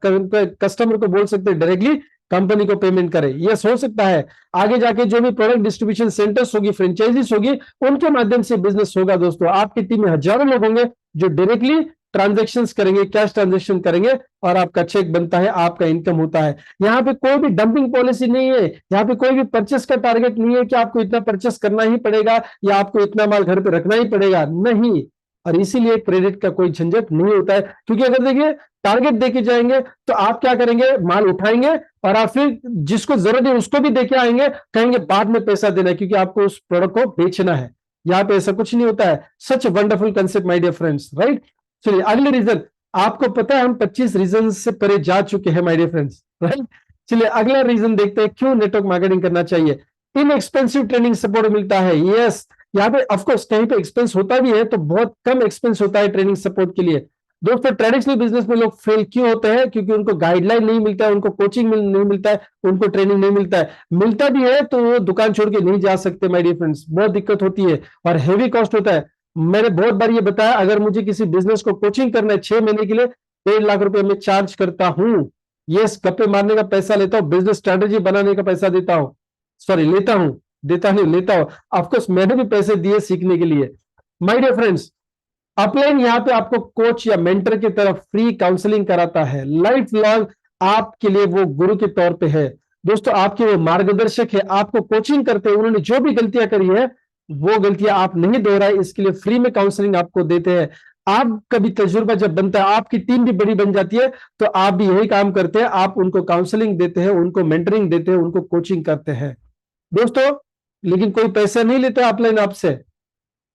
कस्टमर को बोल सकते हैं डायरेक्टली कंपनी को पेमेंट करे। यस, हो सकता है आगे जाके जो भी प्रोडक्ट डिस्ट्रीब्यूशन सेंटर्स होगी, फ्रेंचाइजीज होगी, उनके माध्यम से बिजनेस होगा दोस्तों। आपकी टीम में हजारों लोग होंगे जो डायरेक्टली ट्रांजेक्शंस करेंगे, कैश ट्रांजेक्शन करेंगे और आपका चेक बनता है, आपका इनकम होता है। यहाँ पे कोई भी डंपिंग पॉलिसी नहीं है, यहाँ पे कोई भी परचेस का टारगेट नहीं है कि आपको इतना परचेस करना ही पड़ेगा या आपको इतना माल घर पे रखना ही पड़ेगा, नहीं। और इसीलिए क्रेडिट का कोई झंझट नहीं होता है, क्योंकि अगर देखिए टारगेट देके जाएंगे तो आप क्या करेंगे, माल उठाएंगे और आप फिर जिसको जरूरत है उसको भी देके आएंगे, कहेंगे बाद में पैसा देना है, क्योंकि आपको उस प्रोडक्ट को बेचना है। यहाँ पे ऐसा कुछ नहीं होता है। Such wonderful concept my dear friends, right. चलिए अगले रीजन, आपको पता है हम 25 रीजन से परे जा चुके हैं माय डियर फ्रेंड्स, राइट। चलिए अगला रीजन देखते हैं क्यों नेटवर्क मार्केटिंग करना चाहिए। इनएक्सपेंसिव ट्रेनिंग सपोर्ट मिलता है, यस। यहाँ पे ऑफकोर्स कहीं पे एक्सपेंस होता भी है तो बहुत कम एक्सपेंस होता है ट्रेनिंग सपोर्ट के लिए दोस्तों। ट्रेडिशनल बिजनेस में लोग फेल क्यों होते हैं, क्योंकि उनको गाइडलाइन नहीं मिलता है, उनको कोचिंग नहीं मिलता है, उनको ट्रेनिंग नहीं मिलता है। मिलता भी है तो वो दुकान छोड़ के नहीं जा सकते माय डियर फ्रेंड्स, बहुत दिक्कत होती है और हेवी कॉस्ट होता है। मैंने बहुत बार ये बताया, अगर मुझे किसी बिजनेस को कोचिंग करना है 6 महीने के लिए, 1.5 लाख रुपए में चार्ज करता हूं। ये गप्पे मारने का पैसा लेता हूं, बिजनेस स्ट्रेटेजी बनाने का पैसा देता हूं, सॉरी लेता हूं, देता नहीं लेता हूं। ऑफकोर्स मैंने भी पैसे दिए सीखने के लिए माय डियर फ्रेंड्स। अपलाइन यहाँ पे आपको कोच या मेंटर की तरफ फ्री काउंसलिंग कराता है, लाइफ लॉन्ग आपके लिए वो गुरु के तौर पे है दोस्तों, आपके वो मार्गदर्शक है, आपको कोचिंग करते हैं। उन्होंने जो भी गलतियां करी है वो गलतियां आप नहीं दोहराए, इसके लिए फ्री में काउंसलिंग आपको देते हैं। आपका भी तजुर्बा जब बनता है, आपकी टीम भी बड़ी बन जाती है, तो आप भी यही काम करते हैं, आप उनको काउंसलिंग देते हैं, उनको मेंटरिंग देते हैं, उनको कोचिंग करते हैं दोस्तों। लेकिन कोई पैसा नहीं लेता अपलाइन आपसे।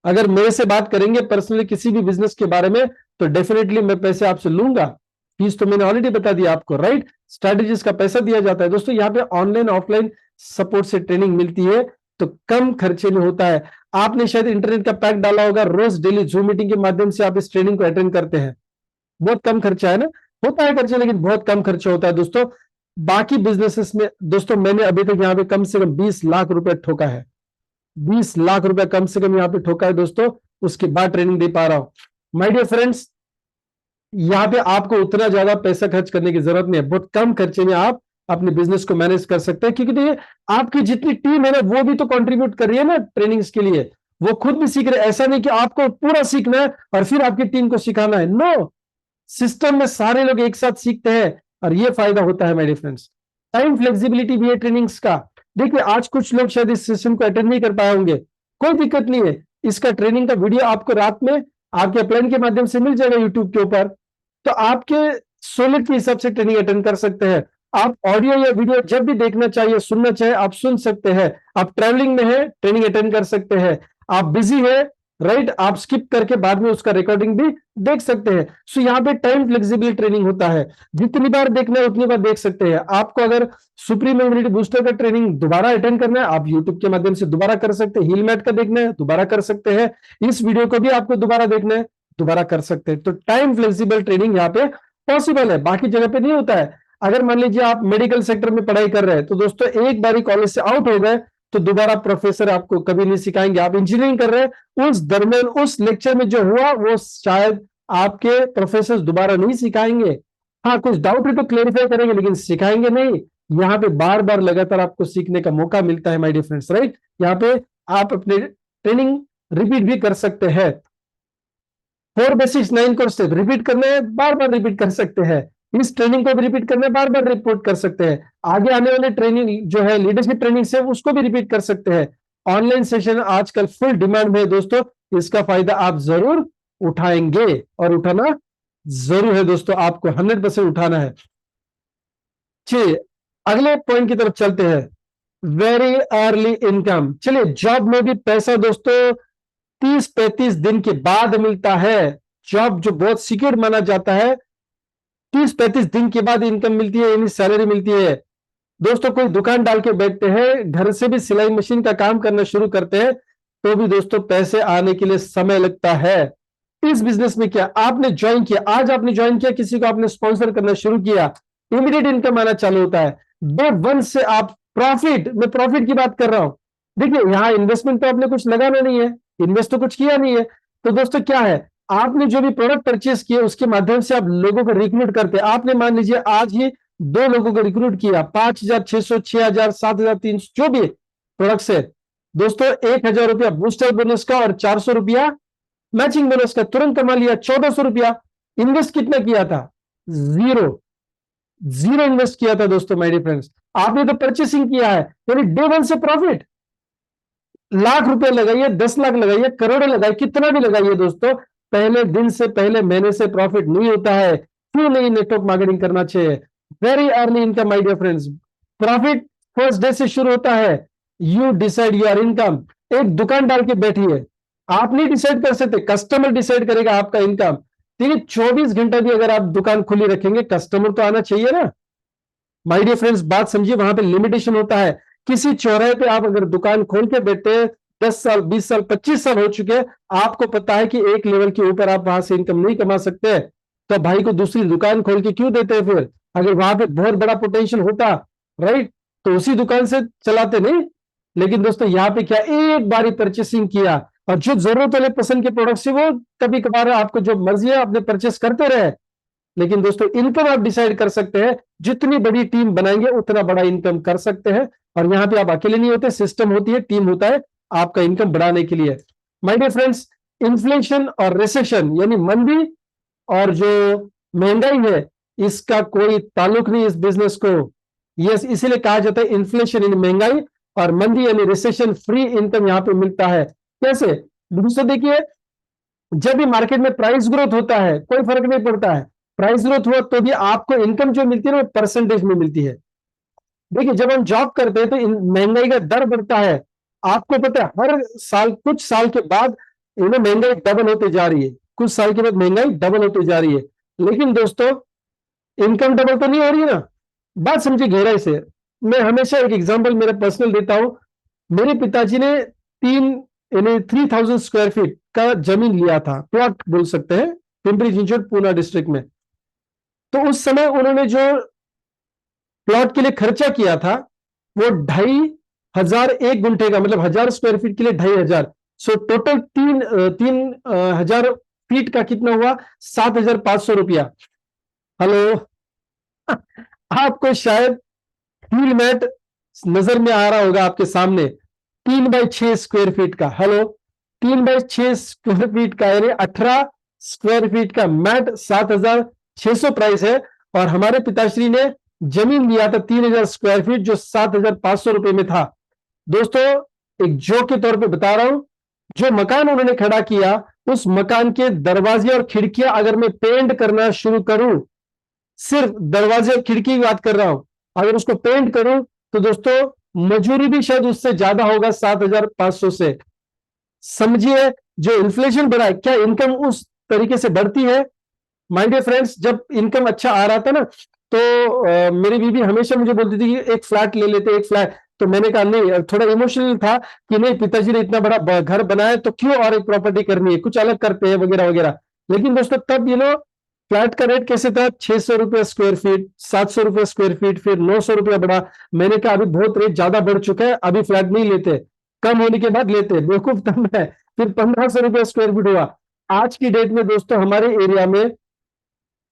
अगर मेरे से बात करेंगे पर्सनली किसी भी बिजनेस के बारे में तो डेफिनेटली मैं पैसे आपसे लूंगा। फीस तो मैंने ऑलरेडी बता दिया आपको, राइट। स्ट्रैटेजीज का पैसा दिया जाता है दोस्तों। यहाँ पे ऑनलाइन ऑफलाइन सपोर्ट से ट्रेनिंग मिलती है तो कम खर्चे में होता है। आपने शायद इंटरनेट का पैक डाला होगा, रोज डेली जूम मीटिंग के माध्यम से आप इस ट्रेनिंग को अटेंड करते हैं। बहुत कम खर्चा है ना, होता है खर्चा लेकिन बहुत कम खर्चा होता है दोस्तों। बाकी बिजनेसेस में दोस्तों मैंने अभी तक यहाँ पे कम से कम 20 लाख रुपए ठोका है, 20 लाख रुपए कम से कम यहाँ पे ठोका है दोस्तों, उसके बाद ट्रेनिंग दे पा रहा हूं माय डियर फ्रेंड्स। यहाँ पे आपको उतना ज्यादा पैसा खर्च करने की जरूरत नहीं है, बहुत कम खर्चे में आप अपने बिजनेस को मैनेज कर सकते हैं, क्योंकि देखिए आपकी जितनी टीम है ना वो भी तो कंट्रीब्यूट कर रही है ना ट्रेनिंग्स के लिए, वो खुद भी सीख रहे हैं। ऐसा नहीं कि आपको पूरा सीखना है और फिर आपकी टीम को सिखाना है, नो। सिस्टम में सारे लोग एक साथ सीखते हैं और ये फायदा होता है my dear friends. Time flexibility भी है ट्रेनिंग्स का। देखिए आज कुछ लोग शायद इस सेशन को अटेंड नहीं कर पाए होंगे, कोई दिक्कत नहीं है। इसका ट्रेनिंग का वीडियो आपको रात में आपके अपलाइन के माध्यम से मिल जाएगा यूट्यूब के ऊपर, तो आपके सोलेट के हिसाब से ट्रेनिंग अटेंड कर सकते हैं। आप ऑडियो या वीडियो जब भी देखना चाहिए, सुनना चाहिए, आप सुन सकते हैं। आप ट्रैवलिंग में है, ट्रेनिंग अटेंड कर सकते हैं। आप बिजी है, राइट, आप स्किप करके बाद में उसका रिकॉर्डिंग भी देख सकते हैं। सो यहाँ पे टाइम फ्लेक्सिबल ट्रेनिंग होता है, जितनी बार देखना है उतनी बार देख सकते हैं। आपको अगर सुप्रीम इम्यूनिटी बूस्टर का ट्रेनिंग दोबारा अटेंड करना है, आप यूट्यूब के माध्यम से दोबारा कर सकते हैं। हील मैट का देखना है, दोबारा कर सकते हैं। इस वीडियो को भी आपको दोबारा देखना है, दोबारा कर सकते हैं। तो टाइम फ्लेक्सिबल ट्रेनिंग यहाँ पे पॉसिबल है, बाकी जगह पे नहीं होता है। अगर मान लीजिए आप मेडिकल सेक्टर में पढ़ाई कर रहे हैं, तो दोस्तों एक बारी कॉलेज से आउट हो गए तो दोबारा प्रोफेसर आपको कभी नहीं सिखाएंगे। आप इंजीनियरिंग कर रहे हैं, उस दरमियान उस लेक्चर में जो हुआ वो शायद आपके प्रोफेसर दोबारा नहीं सिखाएंगे। हाँ, कुछ डाउट है तो क्लेरिफाई करेंगे, लेकिन सिखाएंगे नहीं। यहाँ पे बार बार लगातार आपको सीखने का मौका मिलता है माय डियर फ्रेंड्स, राइट। यहाँ पे आप अपने ट्रेनिंग रिपीट भी कर सकते हैं। 4 बेसिक्स 9 कोर्स रिपीट करने हैं, बार बार रिपीट कर सकते हैं। इस ट्रेनिंग को भी रिपीट करना है, बार बार रिपोर्ट कर सकते हैं। आगे आने वाले ट्रेनिंग जो है लीडरशिप ट्रेनिंग से, उसको भी रिपीट कर सकते हैं। ऑनलाइन सेशन आजकल फुल डिमांड में है दोस्तों, इसका फायदा आप जरूर उठाएंगे और उठाना जरूर है दोस्तों, आपको 100% उठाना है। चलिए अगले पॉइंट की तरफ चलते हैं, वेरी अर्ली इनकम। चलिए, जॉब में भी पैसा दोस्तों 30-35 दिन के बाद मिलता है। जॉब जो बहुत सिक्योर माना जाता है, 30-35 दिन के बाद इनकम मिलती है, यानी सैलरी मिलती है। दोस्तों कोई दुकान डाल के बैठते हैं, घर से भी सिलाई मशीन का काम करना शुरू करते हैं, तो भी दोस्तों पैसे आने के लिए समय लगता है। इस बिजनेस में क्या आपने ज्वाइन किया, आज आपने ज्वाइन किया, किसी को आपने स्पॉन्सर करना शुरू किया, इमीडिएट इनकम आना चालू होता है। डे वन से आप प्रॉफिट, मैं प्रॉफिट की बात कर रहा हूं। देखिए यहां इन्वेस्टमेंट तो आपने कुछ लगाना नहीं है, इन्वेस्ट तो कुछ किया नहीं है। तो दोस्तों क्या है, आपने जो भी प्रोडक्ट परचेस किए उसके माध्यम से आप लोगों को रिक्रूट करते हैं। आपने मान लीजिए आज ही 2 लोगों को रिक्रूट किया, 5,600, 6,000, 7,300 जो भी प्रोडक्ट से दोस्तों, 1,000 रुपया बूस्टर बोनस का और 400 रुपया मैचिंग बोनस का तुरंत कमा लिया, 1,400 रुपया। इन्वेस्ट कितना किया था? जीरो, जीरो इन्वेस्ट किया था दोस्तों माय डियर फ्रेंड्स। आपने तो परचेसिंग किया है, यानी डे वन से प्रॉफिट। लाख रुपए लगाइए, 10 लाख लगाइए, करोड़ों लगाइए, कितना भी लगाइए दोस्तों, पहले दिन से, पहले महीने से प्रॉफिट नहीं होता है। क्यों नहीं नेटवर्क मार्केटिंग करना चाहिए? Very early income my dear friends, profit first day से शुरू होता है। You decide your income. एक दुकान डाल के बैठिए, आप नहीं डिसाइड कर सकते, कस्टमर डिसाइड करेगा आपका इनकम। देखिए 24 घंटा भी अगर आप दुकान खुली रखेंगे, कस्टमर तो आना चाहिए ना माय डियर फ्रेंड्स। बात समझिए, वहां पे लिमिटेशन होता है। किसी चौराहे पे आप अगर दुकान खोल के बैठे हैं, 10 साल, 20 साल, 25 साल हो चुके हैं, आपको पता है कि एक लेवल के ऊपर आप वहां से इनकम नहीं कमा सकते, तो भाई को दूसरी दुकान खोल के क्यों देते हैं फिर? अगर वहां पे बहुत बड़ा पोटेंशियल होता, राइट, तो उसी दुकान से चलाते नहीं। लेकिन दोस्तों यहाँ पे क्या, एक बारी परचेसिंग किया और जो जरूरत वाले पसंद के प्रोडक्ट से वो कभी कभार आपको जो मर्जी है आपने परचेस करते रहे। लेकिन दोस्तों इनकम आप डिसाइड कर सकते हैं, जितनी बड़ी टीम बनाएंगे उतना बड़ा इनकम कर सकते हैं। और यहां पे आप अकेले नहीं होते, सिस्टम होती है, टीम होता है आपका इनकम बढ़ाने के लिए। माय डियर फ्रेंड्स, इन्फ्लेशन और रिसेशन यानी मंदी और जो महंगाई है, इसका कोई ताल्लुक नहीं इस बिजनेस को। यस, इसीलिए कहा जाता है इन्फ्लेशन यानी महंगाई और मंदी यानी रिसेशन फ्री इनकम यहां पे मिलता है। कैसे? दोस्तों देखिए, जब भी मार्केट में प्राइस ग्रोथ होता है कोई फर्क नहीं पड़ता है, प्राइस ग्रोथ हुआ तो भी आपको इनकम जो मिलती है ना वो परसेंटेज में मिलती है। देखिए जब हम जॉब करते हैं तो महंगाई का दर बढ़ता है। आपको पता है हर साल, कुछ साल के बाद महंगाई डबल होती जा रही है, कुछ साल के बाद महंगाई डबल होती जा रही है। लेकिन दोस्तों इनकम डबल तो नहीं हो रही ना। बात समझिए गहराई से। मैं हमेशा एक एग्जांपल मेरा पर्सनल देता हूं। मेरे पिताजी ने 3,000 स्क्वायर फीट का जमीन लिया था, प्लॉट बोल सकते हैं, पिंपरी चिंचवड पूना डिस्ट्रिक्ट में। तो उस समय उन्होंने जो प्लॉट के लिए खर्चा किया था वो 2,500 एक गुंठे का, मतलब 1,000 स्क्वायर फीट के लिए 2,500। सो टोटल 3,000 फीट का कितना हुआ? 7,500 रुपया। हेलो आपको शायद फील मैट नजर में आ रहा होगा आपके सामने, 3x6 स्क्वायर फीट का। हेलो, 3x6 स्क्वायर फीट का यानी 18 स्क्वायर फीट का मैट 7,600 प्राइस है। और हमारे पिताश्री ने जमीन लिया था 3,000 स्क्वायर फीट जो 7,500 रुपए में था। दोस्तों एक जोक के तौर पे बता रहा हूं, जो मकान उन्होंने खड़ा किया उस मकान के दरवाजे और खिड़कियां अगर मैं पेंट करना शुरू करूं, सिर्फ दरवाजे और खिड़की की बात कर रहा हूं, अगर उसको पेंट करूं तो दोस्तों मजूरी भी शायद उससे ज्यादा होगा 7,500 से। समझिए जो इन्फ्लेशन बढ़ा है, क्या इनकम उस तरीके से बढ़ती है? माय डियर फ्रेंड्स, जब इनकम अच्छा आ रहा था ना तो मेरी बीवी हमेशा मुझे बोलती थी कि एक फ्लैट ले लेते, एक फ्लैट। तो मैंने कहा नहीं, थोड़ा इमोशनल था कि नहीं, पिताजी ने इतना बड़ा घर बनाया तो क्यों और एक प्रॉपर्टी करनी है, कुछ अलग करते हैं वगैरह वगैरह। लेकिन दोस्तों तब फ्लैट का रेट कैसे था, 600 रुपये स्क्वायर फीट, 700 रुपये स्क्वायर फीट, फिर 900 रुपया बढ़ा। मैंने कहा अभी बहुत रेट ज्यादा बढ़ चुका है, अभी फ्लैट नहीं लेते, कम होने के बाद लेते, बेवकूफ था मैं। फिर 1500 रुपये स्क्वायर फीट हुआ। आज की डेट में दोस्तों हमारे एरिया में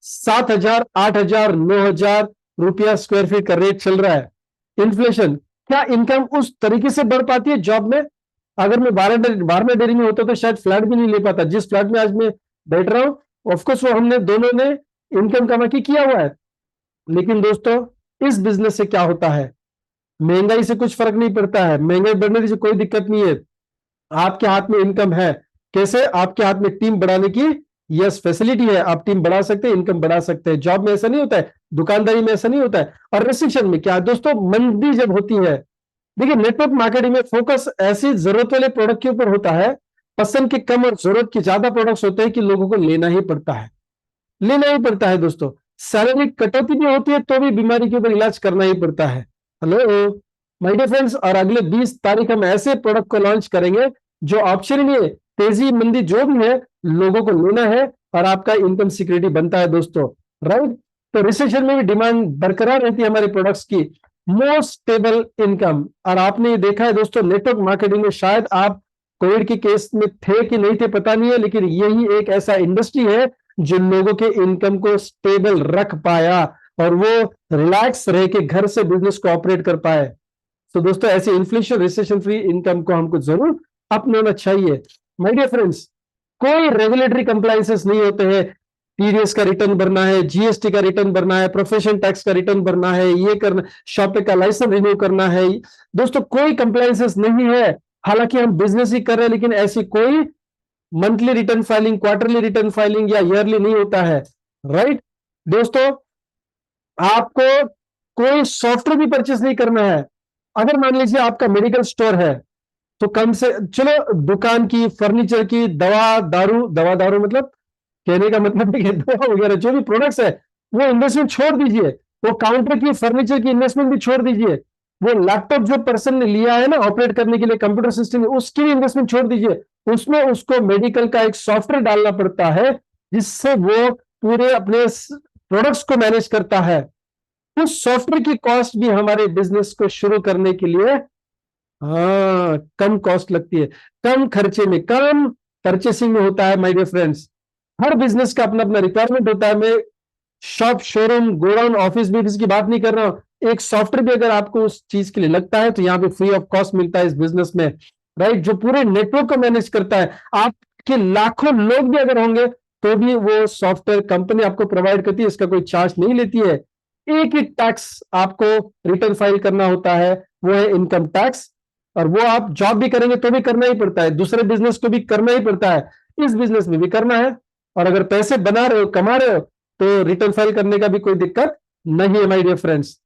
7,000, 8,000, 9,000 रुपया स्क्वायर फीट का रेट चल रहा है। इन्फ्लेशन, क्या इनकम उस तरीके से बढ़ पाती है जॉब में? अगर मैं बारहवें डेयरी में होता तो शायद फ्लैट भी नहीं ले पाता जिस फ्लैट में आज मैं बैठ रहा हूं। ऑफकोर्स वो हमने दोनों ने इनकम कमा के किया हुआ है। लेकिन दोस्तों इस बिजनेस से क्या होता है, महंगाई से कुछ फर्क नहीं पड़ता है, महंगाई बढ़ने से कोई दिक्कत नहीं है। आपके हाथ में इनकम है। कैसे? आपके हाथ में टीम बढ़ाने की यस फैसिलिटी है, आप टीम बढ़ा सकते हैं, इनकम बढ़ा सकते हैं। जॉब में ऐसा नहीं होता है, दुकानदारी में ऐसा नहीं होता है। और रेस्ट्रिक्शन में क्या है दोस्तों, मंदी जब होती है, देखिए नेटवर्क मार्केटिंग में फोकस ऐसी जरूरत वाले प्रोडक्ट के ऊपर होता है, पसंद के कम और जरूरत के ज्यादा प्रोडक्ट्स होते हैं कि लोगों को लेना ही पड़ता है, लेना ही पड़ता है दोस्तों। सैलरी कटौती भी होती है तो भी बीमारी के ऊपर इलाज करना ही पड़ता है। हेलो माय डियर फ्रेंड्स, और अगले 20 तारीख हम ऐसे प्रोडक्ट को लॉन्च करेंगे जो ऑप्शन ही नहीं है, तेजी मंदी जो भी है लोगों को लेना है और आपका इनकम सिक्योरिटी बनता है दोस्तों, राइट। तो रिसेशन में भी डिमांड बरकरार रहती है हमारे प्रोडक्ट्स की, मोस्ट स्टेबल इनकम। और आपने ये देखा है दोस्तों नेटवर्क मार्केटिंग में, शायद आप कोविड के केस में थे कि नहीं थे पता नहीं है, लेकिन यही एक ऐसा इंडस्ट्री है जो लोगों के इनकम को स्टेबल रख पाया और वो रिलैक्स रह के घर से बिजनेस को ऑपरेट कर पाए। तो दोस्तों ऐसे इन्फ्लेशन रिसेशन फ्री इनकम को हमको जरूर अपनाना चाहिए। माय डियर फ्रेंड्स, कोई रेगुलेटरी कंप्लायंसेस नहीं होते हैं। टीडीएस का रिटर्न भरना है, जीएसटी का रिटर्न भरना है, प्रोफेशन टैक्स का रिटर्न भरना है, ये करना, शॉप का लाइसेंस रिन्यू करना है। दोस्तों कोई कंप्लायंसेस नहीं है। हालांकि हम बिजनेस ही कर रहे हैं, लेकिन ऐसी कोई monthly return filing, quarterly return filing या ईयरली नहीं होता है, राइट। दोस्तों आपको कोई सॉफ्टवेयर भी परचेस नहीं करना है। अगर मान लीजिए आपका मेडिकल स्टोर है तो कम से चलो दुकान की, फर्नीचर की, दवा दारू मतलब कहने का मतलब है कि दवा वगैरह जो भी प्रोडक्ट्स है वो इन्वेस्टमेंट छोड़ दीजिए। वो काउंटर की, फर्नीचर की इन्वेस्टमेंट भी छोड़ दीजिए। वो लैपटॉप जो पर्सन ने लिया है ना ऑपरेट करने के लिए, कंप्यूटर सिस्टम, उसकी भी इन्वेस्टमेंट छोड़ दीजिए। उसमें उसको मेडिकल का एक सॉफ्टवेयर डालना पड़ता है जिससे वो पूरे अपने प्रोडक्ट्स को मैनेज करता है। उस सॉफ्टवेयर की कॉस्ट भी हमारे बिजनेस को शुरू करने के लिए हाँ कम कॉस्ट लगती है, कम खर्चे में, कम परचेसिंग में होता है। माय डियर फ्रेंड्स, हर बिजनेस का अपना अपना रिक्वायरमेंट होता है। मैं शॉप, शोरूम, गोडाउन, ऑफिस भी इसकी बात नहीं कर रहा हूं। एक सॉफ्टवेयर भी अगर आपको उस चीज के लिए लगता है तो यहाँ पे फ्री ऑफ कॉस्ट मिलता है इस बिजनेस में, राइट, जो पूरे नेटवर्क को मैनेज करता है। आपके लाखों लोग भी अगर होंगे तो भी वो सॉफ्टवेयर कंपनी आपको प्रोवाइड करती है, इसका कोई चार्ज नहीं लेती है। एक ही टैक्स आपको रिटर्न फाइल करना होता है, वो है इनकम टैक्स। और वो आप जॉब भी करेंगे तो भी करना ही पड़ता है, दूसरे बिजनेस को भी करना ही पड़ता है, इस बिजनेस में भी करना है। और अगर पैसे बना रहे हो, कमा रहे हो, तो रिटर्न फाइल करने का भी कोई दिक्कत नहीं है my dear friends.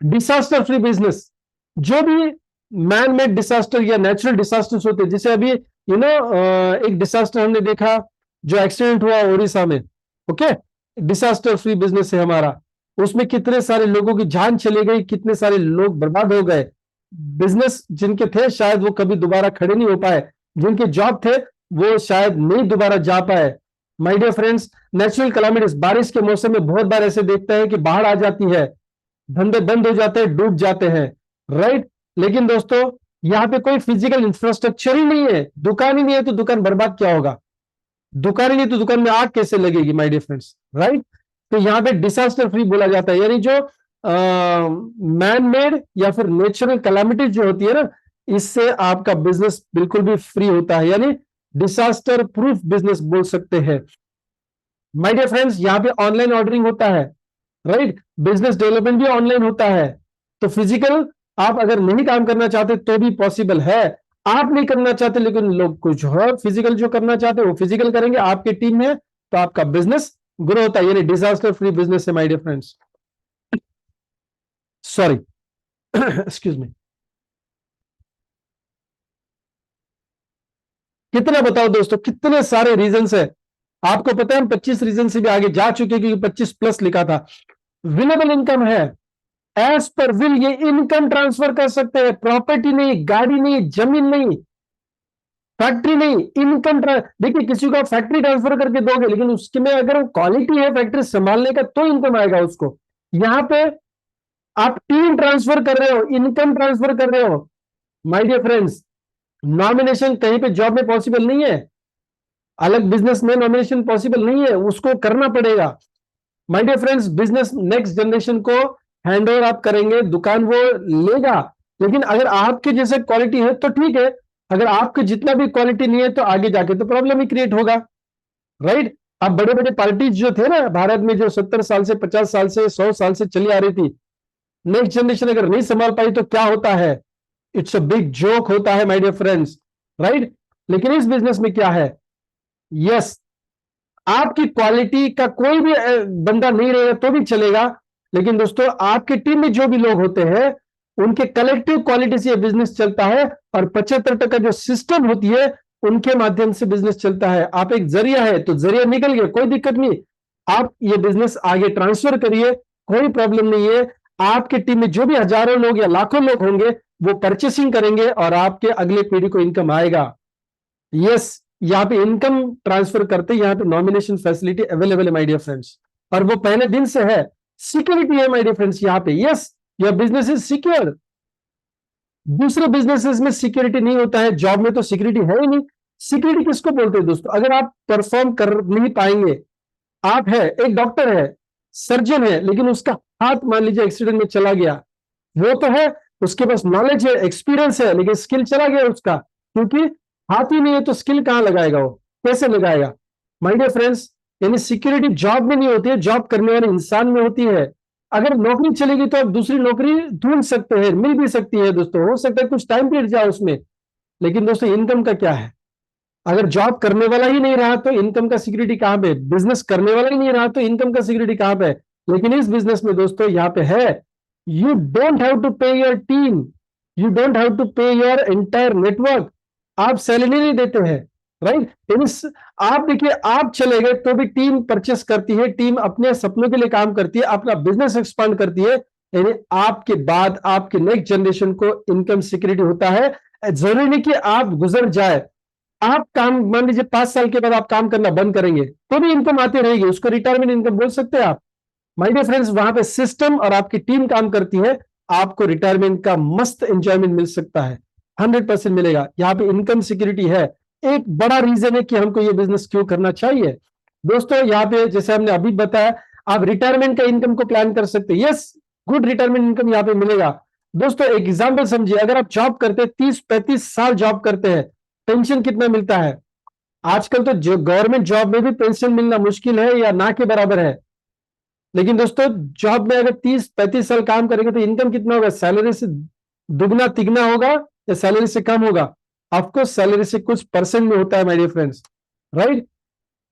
Disaster free business, जो भी मैन मेड डिसास्टर या नेचुरल डिसास्टर्स होते हैं, जैसे अभी एक डिसास्टर हमने देखा जो एक्सीडेंट हुआ उड़ीसा में, ओके, डिसास्टर फ्री बिजनेस है हमारा। उसमें कितने सारे लोगों की जान चली गई, कितने सारे लोग बर्बाद हो गए। बिजनेस जिनके थे शायद वो कभी दोबारा खड़े नहीं हो पाए, जिनके जॉब थे वो शायद नहीं दोबारा जा पाए। My dear friends, natural calamities, बारिश के मौसम में बहुत बार ऐसे देखते हैं कि बाढ़ आ जाती है, धंधे बंद हो जाते हैं, डूब जाते हैं, राइट। लेकिन दोस्तों यहाँ पे कोई फिजिकल इंफ्रास्ट्रक्चर ही नहीं है, दुकान ही नहीं है, तो दुकान बर्बाद क्या होगा? दुकान ही नहीं तो दुकान में आग कैसे लगेगी माय डियर फ्रेंड्स, राइट। तो यहाँ पे डिसास्टर फ्री बोला जाता है, यानी जो मैन मेड या फिर नेचुरल कैलामिटीज जो होती है ना, इससे आपका बिजनेस बिल्कुल भी फ्री होता है, यानी डिसास्टर प्रूफ बिजनेस बोल सकते हैं। माय डियर फ्रेंड्स, यहाँ पे ऑनलाइन ऑर्डरिंग होता है, राइट, बिजनेस डेवलपमेंट भी ऑनलाइन होता है। तो फिजिकल आप अगर नहीं काम करना चाहते तो भी पॉसिबल है। आप नहीं करना चाहते लेकिन लोग कुछ और फिजिकल जो करना चाहते हैं वो फिजिकल करेंगे, आपकी टीम में, तो आपका बिजनेस ग्रो होता है, यानी डिजास्टर फ्री बिजनेस है my dear friends. Sorry excuse me. कितना बताओ दोस्तों, कितने सारे रीजंस है। आपको पता है हम 25 रीजन से भी आगे जा चुके हैं, क्योंकि 25 प्लस लिखा था। विनेबल इनकम है, एज पर विल ये इनकम ट्रांसफर कर सकते हैं, प्रॉपर्टी नहीं, गाड़ी नहीं, जमीन नहीं, फैक्ट्री नहीं, इनकम। देखिए किसी को आप फैक्ट्री ट्रांसफर करके दोगे, लेकिन उसके में अगर क्वालिटी है फैक्ट्री संभालने का तो इनकम आएगा उसको। यहां पे आप टीम ट्रांसफर कर रहे हो, इनकम ट्रांसफर कर रहे हो। माय डियर फ्रेंड्स, नॉमिनेशन कहीं पे जॉब में पॉसिबल नहीं है, अलग बिजनेस में नॉमिनेशन पॉसिबल नहीं है, उसको करना पड़ेगा। My dear friends, business next generation को हैंड ओवर आप करेंगे, दुकान वो लेगा। लेकिन अगर आपके जैसे क्वालिटी है तो ठीक है, अगर आपके जितना भी क्वालिटी नहीं है तो आगे जाके तो प्रॉब्लम ही क्रिएट होगा, राइट। अब बड़े बड़े पार्टीज जो थे ना भारत में, जो 70 साल से 50 साल से 100 साल से चली आ रही थी, नेक्स्ट जनरेशन अगर नहीं संभाल पाई तो क्या होता है? इट्स अ बिग जोक होता है माय डियर फ्रेंड्स, राइट। लेकिन इस बिजनेस में क्या है? यस, आपकी क्वालिटी का कोई भी बंदा नहीं रहेगा तो भी चलेगा, लेकिन दोस्तों आपकी टीम में जो भी लोग होते हैं उनके कलेक्टिव क्वालिटी से बिजनेस चलता है, और 75% जो सिस्टम होती है उनके माध्यम से बिजनेस चलता है। आप एक जरिया है तो जरिया निकल गया, कोई दिक्कत नहीं, आप ये बिजनेस आगे ट्रांसफर करिए, कोई प्रॉब्लम नहीं है। आपके टीम में जो भी हजारों लोग या लाखों लोग होंगे वो परचेसिंग करेंगे और आपके अगले पीढ़ी को इनकम आएगा। यस, यहाँ पे इनकम ट्रांसफर करते यहाँ पे नॉमिनेशन फैसिलिटी अवेलेबल है माय डियर फ्रेंड्स, और वो पहले दिन से है। सिक्योरिटी है माय डियर फ्रेंड्स यहाँ पे। Yes, your business is secure. दूसरे बिजनेसेस में सिक्योरिटी नहीं होता है, जॉब में तो सिक्योरिटी है ही नहीं। सिक्योरिटी किसको बोलते हैं दोस्तों? अगर आप परफॉर्म कर नहीं पाएंगे, आप है एक डॉक्टर है, सर्जन है, लेकिन उसका हाथ मान लीजिए एक्सीडेंट में चला गया, वो तो है, उसके पास नॉलेज है, एक्सपीरियंस है, लेकिन स्किल चला गया उसका, क्योंकि हाथ ही नहीं है तो स्किल कहां लगाएगा वो, कैसे लगाएगा? माय डियर फ्रेंड्स, यानी सिक्योरिटी जॉब में नहीं होती है, जॉब करने वाले इंसान में होती है। अगर नौकरी चलेगी तो आप दूसरी नौकरी ढूंढ सकते हैं, मिल भी सकती है दोस्तों, हो सकता है कुछ टाइम पीरियड जाए उसमें, लेकिन दोस्तों इनकम का क्या है? अगर जॉब करने वाला ही नहीं रहा तो इनकम का सिक्योरिटी कहां पे? बिजनेस करने वाला ही नहीं रहा तो इनकम का सिक्योरिटी कहां पे? लेकिन इस बिजनेस में दोस्तों यहां पे है, you don't have to pay your team, you don't have to pay your entire network. आप सैलरी नहीं देते हैं, राइट। आप देखिए, आप चले गए तो भी टीम परचेस करती है, टीम अपने सपनों के लिए काम करती है, अपना बिजनेस एक्सपांड करती है, यानी आपके बाद आपके नेक्स्ट जनरेशन को इनकम सिक्योरिटी होता है। जरूरी नहीं कि आप गुजर जाए, आप काम मान लीजिए 5 साल के बाद आप काम करना बंद करेंगे तो भी इनकम आती रहेगी, उसको रिटायरमेंट इनकम बोल सकते हैं आप। माय डियर फ्रेंड्स, वहां पे सिस्टम और आपकी टीम काम करती है, आपको रिटायरमेंट का मस्त एंजॉयमेंट मिल सकता है, 100% मिलेगा। यहाँ पे इनकम सिक्योरिटी है। एक बड़ा रीजन है कि हमको ये बिजनेस क्यों करना चाहिए दोस्तों। यहाँ पे जैसे हमने अभी बताया, आप रिटायरमेंट का इनकम को प्लान कर सकते हैं। यस, गुड रिटायरमेंट इनकम यहाँ पे मिलेगा दोस्तों। एक एग्जाम्पल समझिए, अगर आप जॉब करते हैं, 30-35 साल जॉब करते हैं, पेंशन कितना मिलता है? आजकल तो जो गवर्नमेंट जॉब में भी पेंशन मिलना मुश्किल है या ना के बराबर है। लेकिन दोस्तों जॉब में अगर 30-35 साल काम करेंगे तो इनकम कितना होगा? सैलरी से दुगना तिगना होगा या सैलरी से कम होगा? ऑफकोर्स सैलरी से कुछ परसेंट में होता है माय डियर फ्रेंड्स, राइट।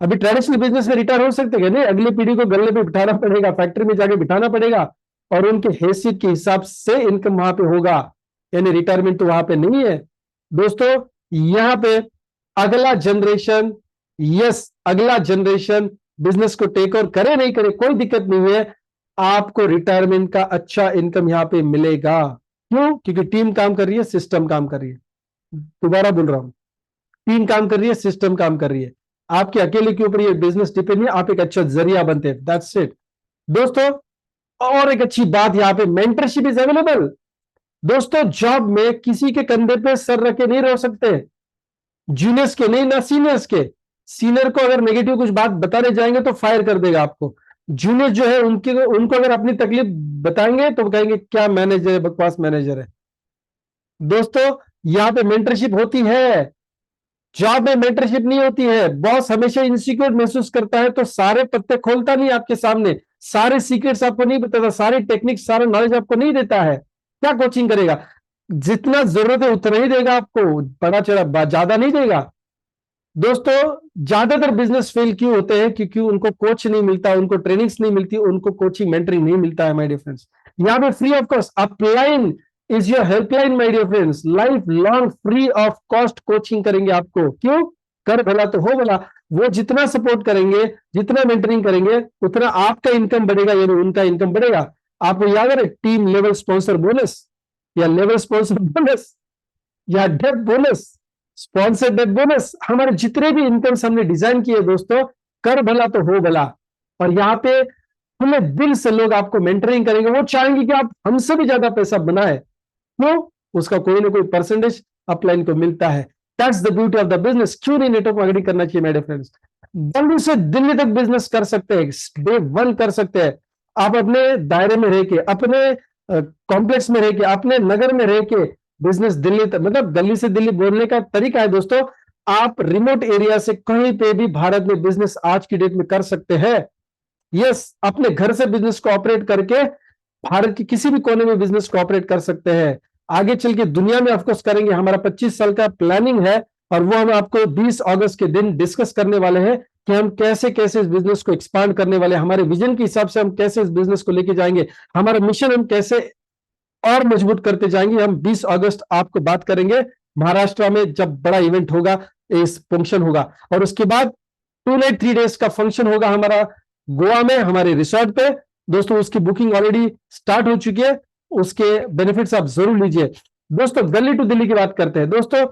अभी ट्रेडिशनल बिजनेस में रिटायर हो सकते हैं नहीं, अगली पीढ़ी को गले पे बिठाना पड़ेगा, फैक्ट्री में जाके बिठाना पड़ेगा, और उनके हैसियत के हिसाब से इनकम वहां पे होगा, यानी रिटायरमेंट तो वहां पे नहीं है दोस्तों। यहां पे अगला जनरेशन, यस अगला जनरेशन बिजनेस को टेक ओवर करे नहीं करे कोई दिक्कत नहीं है, आपको रिटायरमेंट का अच्छा इनकम यहां पे मिलेगा। क्यों? क्योंकि टीम काम कर रही है, सिस्टम काम कर रही है। दोबारा बोल रहा हूं, टीम काम कर रही है, सिस्टम काम कर रही है, आपके अकेले के ऊपर ये बिजनेस डिपेंड नहीं, आप एक अच्छा जरिया बनते हैं, दैट्स इट दोस्तों। और एक अच्छी बात, यहां पे मेंटरशिप इज अवेलेबल दोस्तों। जॉब में किसी के कंधे पे सर रख के नहीं रह सकते, जूनियर्स के नहीं, ना सीनियर्स के। सीनियर को अगर नेगेटिव कुछ बात बताने जाएंगे तो फायर कर देगा आपको। जूनियर जो है उनके उनको अगर अपनी तकलीफ बताएंगे तो कहेंगे क्या मैनेजर है, बकवास मैनेजर है। दोस्तों यहां पे मेंटरशिप होती है, जॉब में मेंटरशिप नहीं होती है। बॉस हमेशा इनसिक्योर महसूस करता है तो सारे पत्ते खोलता नहीं आपके सामने, सारे सीक्रेट्स आपको नहीं बताता, सारे टेक्निक्स, सारा नॉलेज आपको नहीं देता है। क्या कोचिंग करेगा? जितना जरूरत है उतना ही देगा आपको, बड़ा चढ़ा ज्यादा नहीं देगा दोस्तों। ज्यादातर बिजनेस फेल क्यों होते हैं? क्योंकि उनको कोच नहीं मिलता, उनको ट्रेनिंग्स नहीं मिलती, उनको कोचिंग मेंटरिंग नहीं मिलता है माय डियर फ्रेंड्स। यहाँ पे free of cost upline is your helpline my dear friends, life long free of cost coaching करेंगे आपको। क्यों? कर भला तो हो भला। वो जितना सपोर्ट करेंगे, जितना मेंटरिंग करेंगे, उतना आपका इनकम बढ़ेगा, यानी उनका इनकम बढ़ेगा। आपको याद है टीम लेवल स्पॉन्सर बोनस, या लेवल स्पॉन्सर बोनस, या डेप बोनस, स्पॉन्सर्ड बाय बोनस। हमारे जितने भी इनकम्स हमने डिजाइन किए दोस्तों, कर भला तो हो भला, और यहाँ पे खुले दिल से लोग आपको मेंटरिंग करेंगे। वो चाहेंगे कि आप हमसे भी ज्यादा पैसा बनाए, तो उसका कोई ना कोई परसेंटेज अपलाइन को मिलता है। That's the beauty of the business. क्यों नहीं नेटवर्क मार्केटिंग करना चाहिए मेरे फ्रेंड्स? दिल्ली से दिल्ली तक बिजनेस कर सकते हैं, डे वन कर सकते हैं। आप अपने दायरे में रह के, अपने कॉम्प्लेक्स में रह के, अपने नगर में रह के बिजनेस दिल्ली तक, मतलब गली से दिल्ली बोलने का तरीका है दोस्तों। आप रिमोट एरिया से कहीं पे भी भारत में बिजनेस आज की डेट में कर सकते हैं। यस, अपने घर से बिजनेस को ऑपरेट करके भारत के किसी भी कोने में बिजनेस को ऑपरेट कर सकते हैं। आगे चल के दुनिया में ऑफकोर्स करेंगे। हमारा 25 साल का प्लानिंग है, और वो हम आपको 20 अगस्त के दिन डिस्कस करने वाले हैं कि हम कैसे कैसे इस बिजनेस को एक्सपांड करने वाले हैं। हमारे विजन के हिसाब से हम कैसे इस बिजनेस को लेके जाएंगे, हमारा मिशन हम कैसे और मजबूत करते जाएंगे। हम 20 अगस्त आपको बात करेंगे महाराष्ट्र में, जब बड़ा इवेंट होगा, इस फंक्शन होगा। और उसके बाद 2 नाइट 3 डेज का फंक्शन होगा हमारा गोवा में, हमारे रिसोर्ट पे दोस्तों। उसकी बुकिंग ऑलरेडी स्टार्ट हो चुकी है, उसके बेनिफिट्स आप जरूर लीजिए दोस्तों। गली टू दिल्ली की बात करते हैं दोस्तों।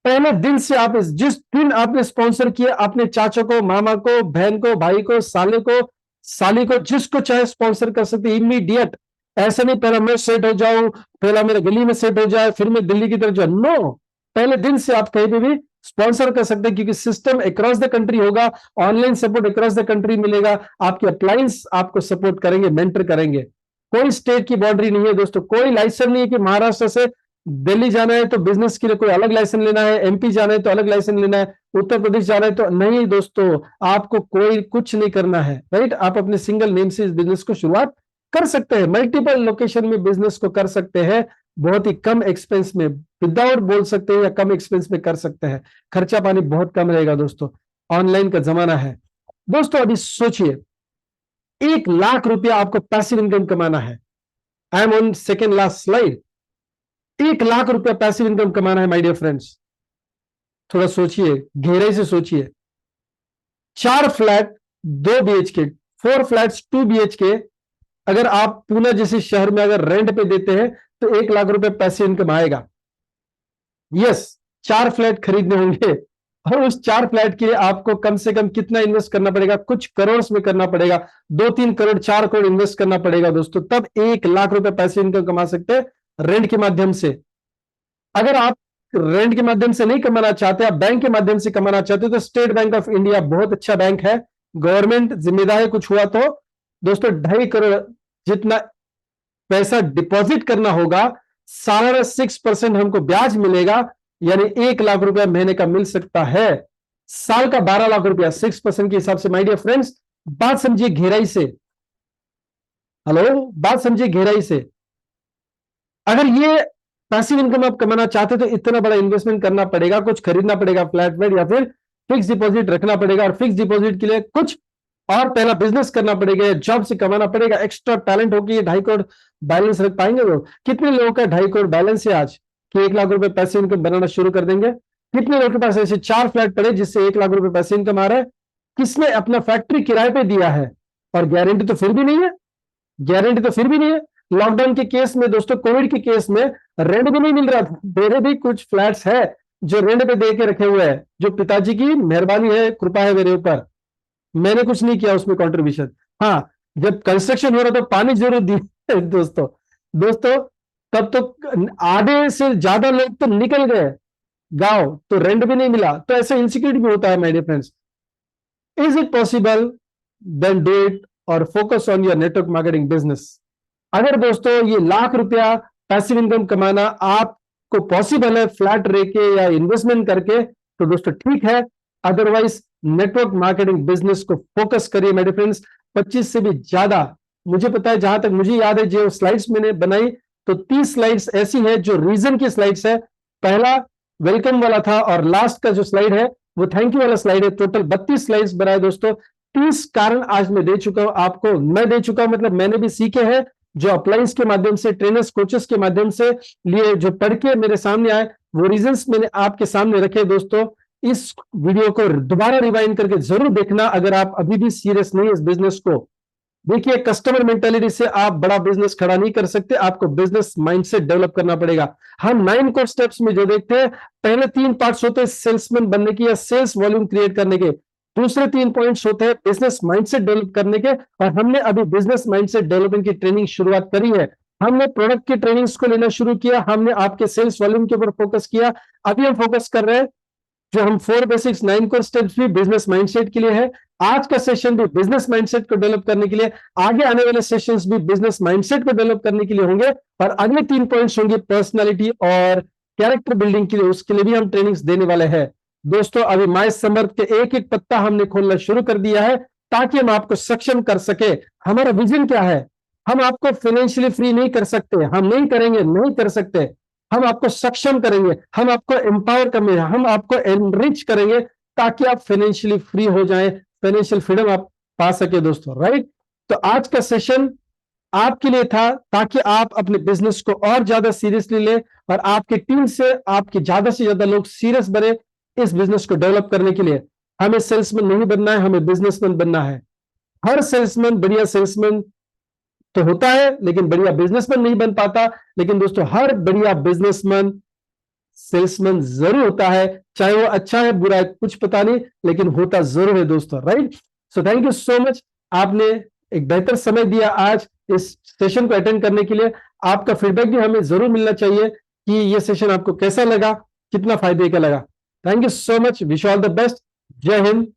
पहले दिन से आप जिस दिन आपने स्पॉन्सर किया, अपने चाचा को, मामा को, बहन को, भाई को, साले को, साली को, जिसको चाहे स्पॉन्सर कर सकते इमीडिएट। ऐसा नहीं पहला मैं सेट हो जाऊं, पहला मेरे गली में सेट हो जाए, फिर मैं दिल्ली की तरफ जाऊं। नो, पहले दिन से आप कहीं पे भी स्पॉन्सर कर सकते हैं, क्योंकि सिस्टम अक्रॉस द कंट्री होगा, online support across the country मिलेगा। आपके अप्लायंस आपको सपोर्ट करेंगे, मेंटर करेंगे। कोई स्टेट की बाउंड्री नहीं है दोस्तों, कोई लाइसेंस नहीं है कि महाराष्ट्र से दिल्ली जाना है तो बिजनेस के लिए कोई अलग लाइसेंस लेना है, एमपी जाना है तो अलग लाइसेंस लेना है, उत्तर प्रदेश जाना है तो नहीं दोस्तों, आपको कोई कुछ नहीं करना है, राइट। आप अपने सिंगल नेम से इस बिजनेस को शुरुआत कर सकते हैं, मल्टीपल लोकेशन में बिजनेस को कर सकते हैं, बहुत ही कम एक्सपेंस में, विदाउट बोल सकते हैं, या कम एक्सपेंस में कर सकते हैं। खर्चा पानी बहुत कम रहेगा दोस्तों, ऑनलाइन का जमाना है दोस्तों। अभी सोचिए, 1 लाख रुपया आपको पैसिव इनकम कमाना है। I am on second last slide. 1 lakh रुपया पैसिव इनकम कमाना है माय डियर फ्रेंड्स। थोड़ा सोचिए, गहराई से सोचिए। 4 फ्लैट 2 BHK, 4 फ्लैट्स 2 BHK, अगर आप पुणे जैसे शहर में अगर रेंट पे देते हैं तो 1 लाख रुपए पैसिव इनकम आएगा। यस, 4 फ्लैट खरीदने होंगे, और उस 4 फ्लैट के लिए आपको कम से कम कितना इन्वेस्ट करना पड़ेगा? कुछ करोड़ में करना पड़ेगा, 2-3 करोड़ 4 करोड़ इन्वेस्ट करना पड़ेगा दोस्तों, तब 1 लाख रुपए पैसिव इनकम कमा सकते हैं रेंट के माध्यम से। अगर आप रेंट के माध्यम से नहीं कमाना चाहते, आप बैंक के माध्यम से कमाना चाहते हो, तो स्टेट बैंक ऑफ इंडिया बहुत अच्छा बैंक है, गवर्नमेंट जिम्मेदार है। कुछ हुआ तो दोस्तों 2.5 करोड़ जितना पैसा डिपॉजिट करना होगा, 6% हमको ब्याज मिलेगा, यानी 1 लाख रुपया महीने का मिल सकता है, साल का 12 लाख रुपया 6% के हिसाब से। माय डियर फ्रेंड्स, बात समझिए गहराई से। हेलो, बात समझिए गहराई से। अगर ये पैसिव इनकम आप कमाना चाहते तो इतना बड़ा इन्वेस्टमेंट करना पड़ेगा, कुछ खरीदना पड़ेगा फ्लैट वेट, या फिर फिक्स डिपॉजिट रखना पड़ेगा, और फिक्स डिपॉजिट के लिए कुछ और पहला बिजनेस करना पड़ेगा, जॉब से कमाना पड़ेगा। एक्स्ट्रा टैलेंट होगी, ये 2.5 करोड़ बैलेंस रख पाएंगे वो? कितने लोगों का 2.5 करोड़ बैलेंस है आज कि 1 लाख रुपए पैसे इनकम बनाना शुरू कर देंगे? कितने लोगों के पास ऐसे 4 फ्लैट पड़े जिससे 1 लाख रुपए पैसे इनकम आ रहा है? किसने अपना फैक्ट्री किराए पे दिया है? और गारंटी तो फिर भी नहीं है, गारंटी तो फिर भी नहीं है। लॉकडाउन के केस में दोस्तों, कोविड के केस में रेंट भी नहीं मिल रहा था। मेरे भी कुछ फ्लैट्स है जो रेंट पे दे के रखे हुए हैं, जो पिताजी की मेहरबानी है, कृपा है मेरे ऊपर, मैंने कुछ नहीं किया उसमें कंट्रीब्यूशन। हाँ, जब कंस्ट्रक्शन हो रहा था पानी जरूर दी दोस्तों, तब तो आधे से ज्यादा लोग तो निकल गए गांव, तो रेंट भी नहीं मिला। तो ऐसा इंसिक्योरिटी भी होता है my dear friends. Is it possible? Then do it, और focus on your network marketing business. अगर दोस्तों ये 1 लाख रुपया पैसिव इनकम कमाना आपको पॉसिबल है फ्लैट रेके या इन्वेस्टमेंट करके, तो दोस्तों ठीक है। अदरवाइज नेटवर्क मार्केटिंग बिजनेस को फोकस करिए मेरे फ्रेंड्स। 25 से भी ज्यादा, मुझे पता है, जहां तक मुझे याद है, जो स्लाइड्स मैंने बनाई तो 30 स्लाइड्स ऐसी है जो रीजन की स्लाइड्स है। पहला वेलकम वाला था, और लास्ट का जो स्लाइड है वो थैंक यू वाला स्लाइड है। टोटल 32 स्लाइड्स बनाए दोस्तों। 30 कारण आज मैं दे चुका हूं आपको। मैं दे चुका हूं मतलब मैंने भी सीखे हैं, जो अप्लायंस के माध्यम से, ट्रेनर्स कोचेस के माध्यम से लिए, जो पढ़ के मेरे सामने आए, वो रीजंस मैंने आपके सामने रखे दोस्तों। इस वीडियो को दोबारा रिवाइंड करके जरूर देखना अगर आप अभी भी सीरियस नहीं इस बिजनेस को। देखिए, कस्टमर मेंटेलिटी से आप बड़ा बिजनेस खड़ा नहीं कर सकते, आपको बिजनेस माइंडसेट डेवलप करना पड़ेगा। हम 9 कोर स्टेप्स में जो देखते हैं, पहले 3 पार्ट्स होते हैं सेल्समैन बनने की या सेल्स वॉल्यूम क्रिएट करने के, दूसरे 3 पॉइंट्स होते हैं बिजनेस माइंडसेट डेवलप करने के। और हमने अभी बिजनेस माइंडसेट डेवलपमेंट की ट्रेनिंग शुरुआत करी है। हमने प्रोडक्ट की ट्रेनिंग्स को लेना शुरू किया, हमने आपके सेल्स वॉल्यूम के ऊपर फोकस किया। अभी हम फोकस कर रहे हैं, जो हम 4 बेसिक्स 9 कोर स्टेप्स भी बिजनेस माइंडसेट के लिए है। आज का सेशन भी बिजनेस माइंडसेट को डेवलप करने के लिए, आगे आने वाले सेशंस भी बिजनेस माइंडसेट को डेवलप करने के लिए होंगे। और अगले 3 पॉइंट्स होंगे पर्सनालिटी और कैरेक्टर बिल्डिंग के लिए, उसके लिए भी हम ट्रेनिंग्स देने वाले हैं। दोस्तों, अभी माय समर्थ के एक एक पत्ता हमने खोलना शुरू कर दिया है, ताकि हम आपको सक्षम कर सके। हमारा विजन क्या है? हम आपको फाइनेंशियली फ्री नहीं कर सकते, हम नहीं करेंगे, नहीं कर सकते। हम आपको सक्षम करेंगे, हम आपको एम्पावर करेंगे, हम आपको एनरिच करेंगे, ताकि आप फाइनेंशियली फ्री हो जाएं, फाइनेंशियल फ्रीडम आप पा सके दोस्तों। राइट? तो आज का सेशन आपके लिए था, ताकि आप अपने बिजनेस को और ज्यादा सीरियसली ले और आपकी टीम से आपके ज्यादा से ज्यादा लोग सीरियस बने इस बिजनेस को डेवलप करने के लिए। हमें सेल्समैन नहीं बनना है, हमें बिजनेसमैन बनना है। हर सेल्समैन बढ़िया सेल्समैन तो होता है, लेकिन बढ़िया बिजनेसमैन नहीं बन पाता। लेकिन दोस्तों, हर बढ़िया बिजनेसमैन सेल्समैन जरूर होता है, चाहे वो अच्छा है बुरा है कुछ पता नहीं, लेकिन होता जरूर है दोस्तों। Right? So thank you so much, आपने एक बेहतर समय दिया आज इस सेशन को अटेंड करने के लिए। आपका फीडबैक भी हमें जरूर मिलना चाहिए कि ये सेशन आपको कैसा लगा, कितना फायदे का लगा। Thank you so much, wish all the best. जय हिंद,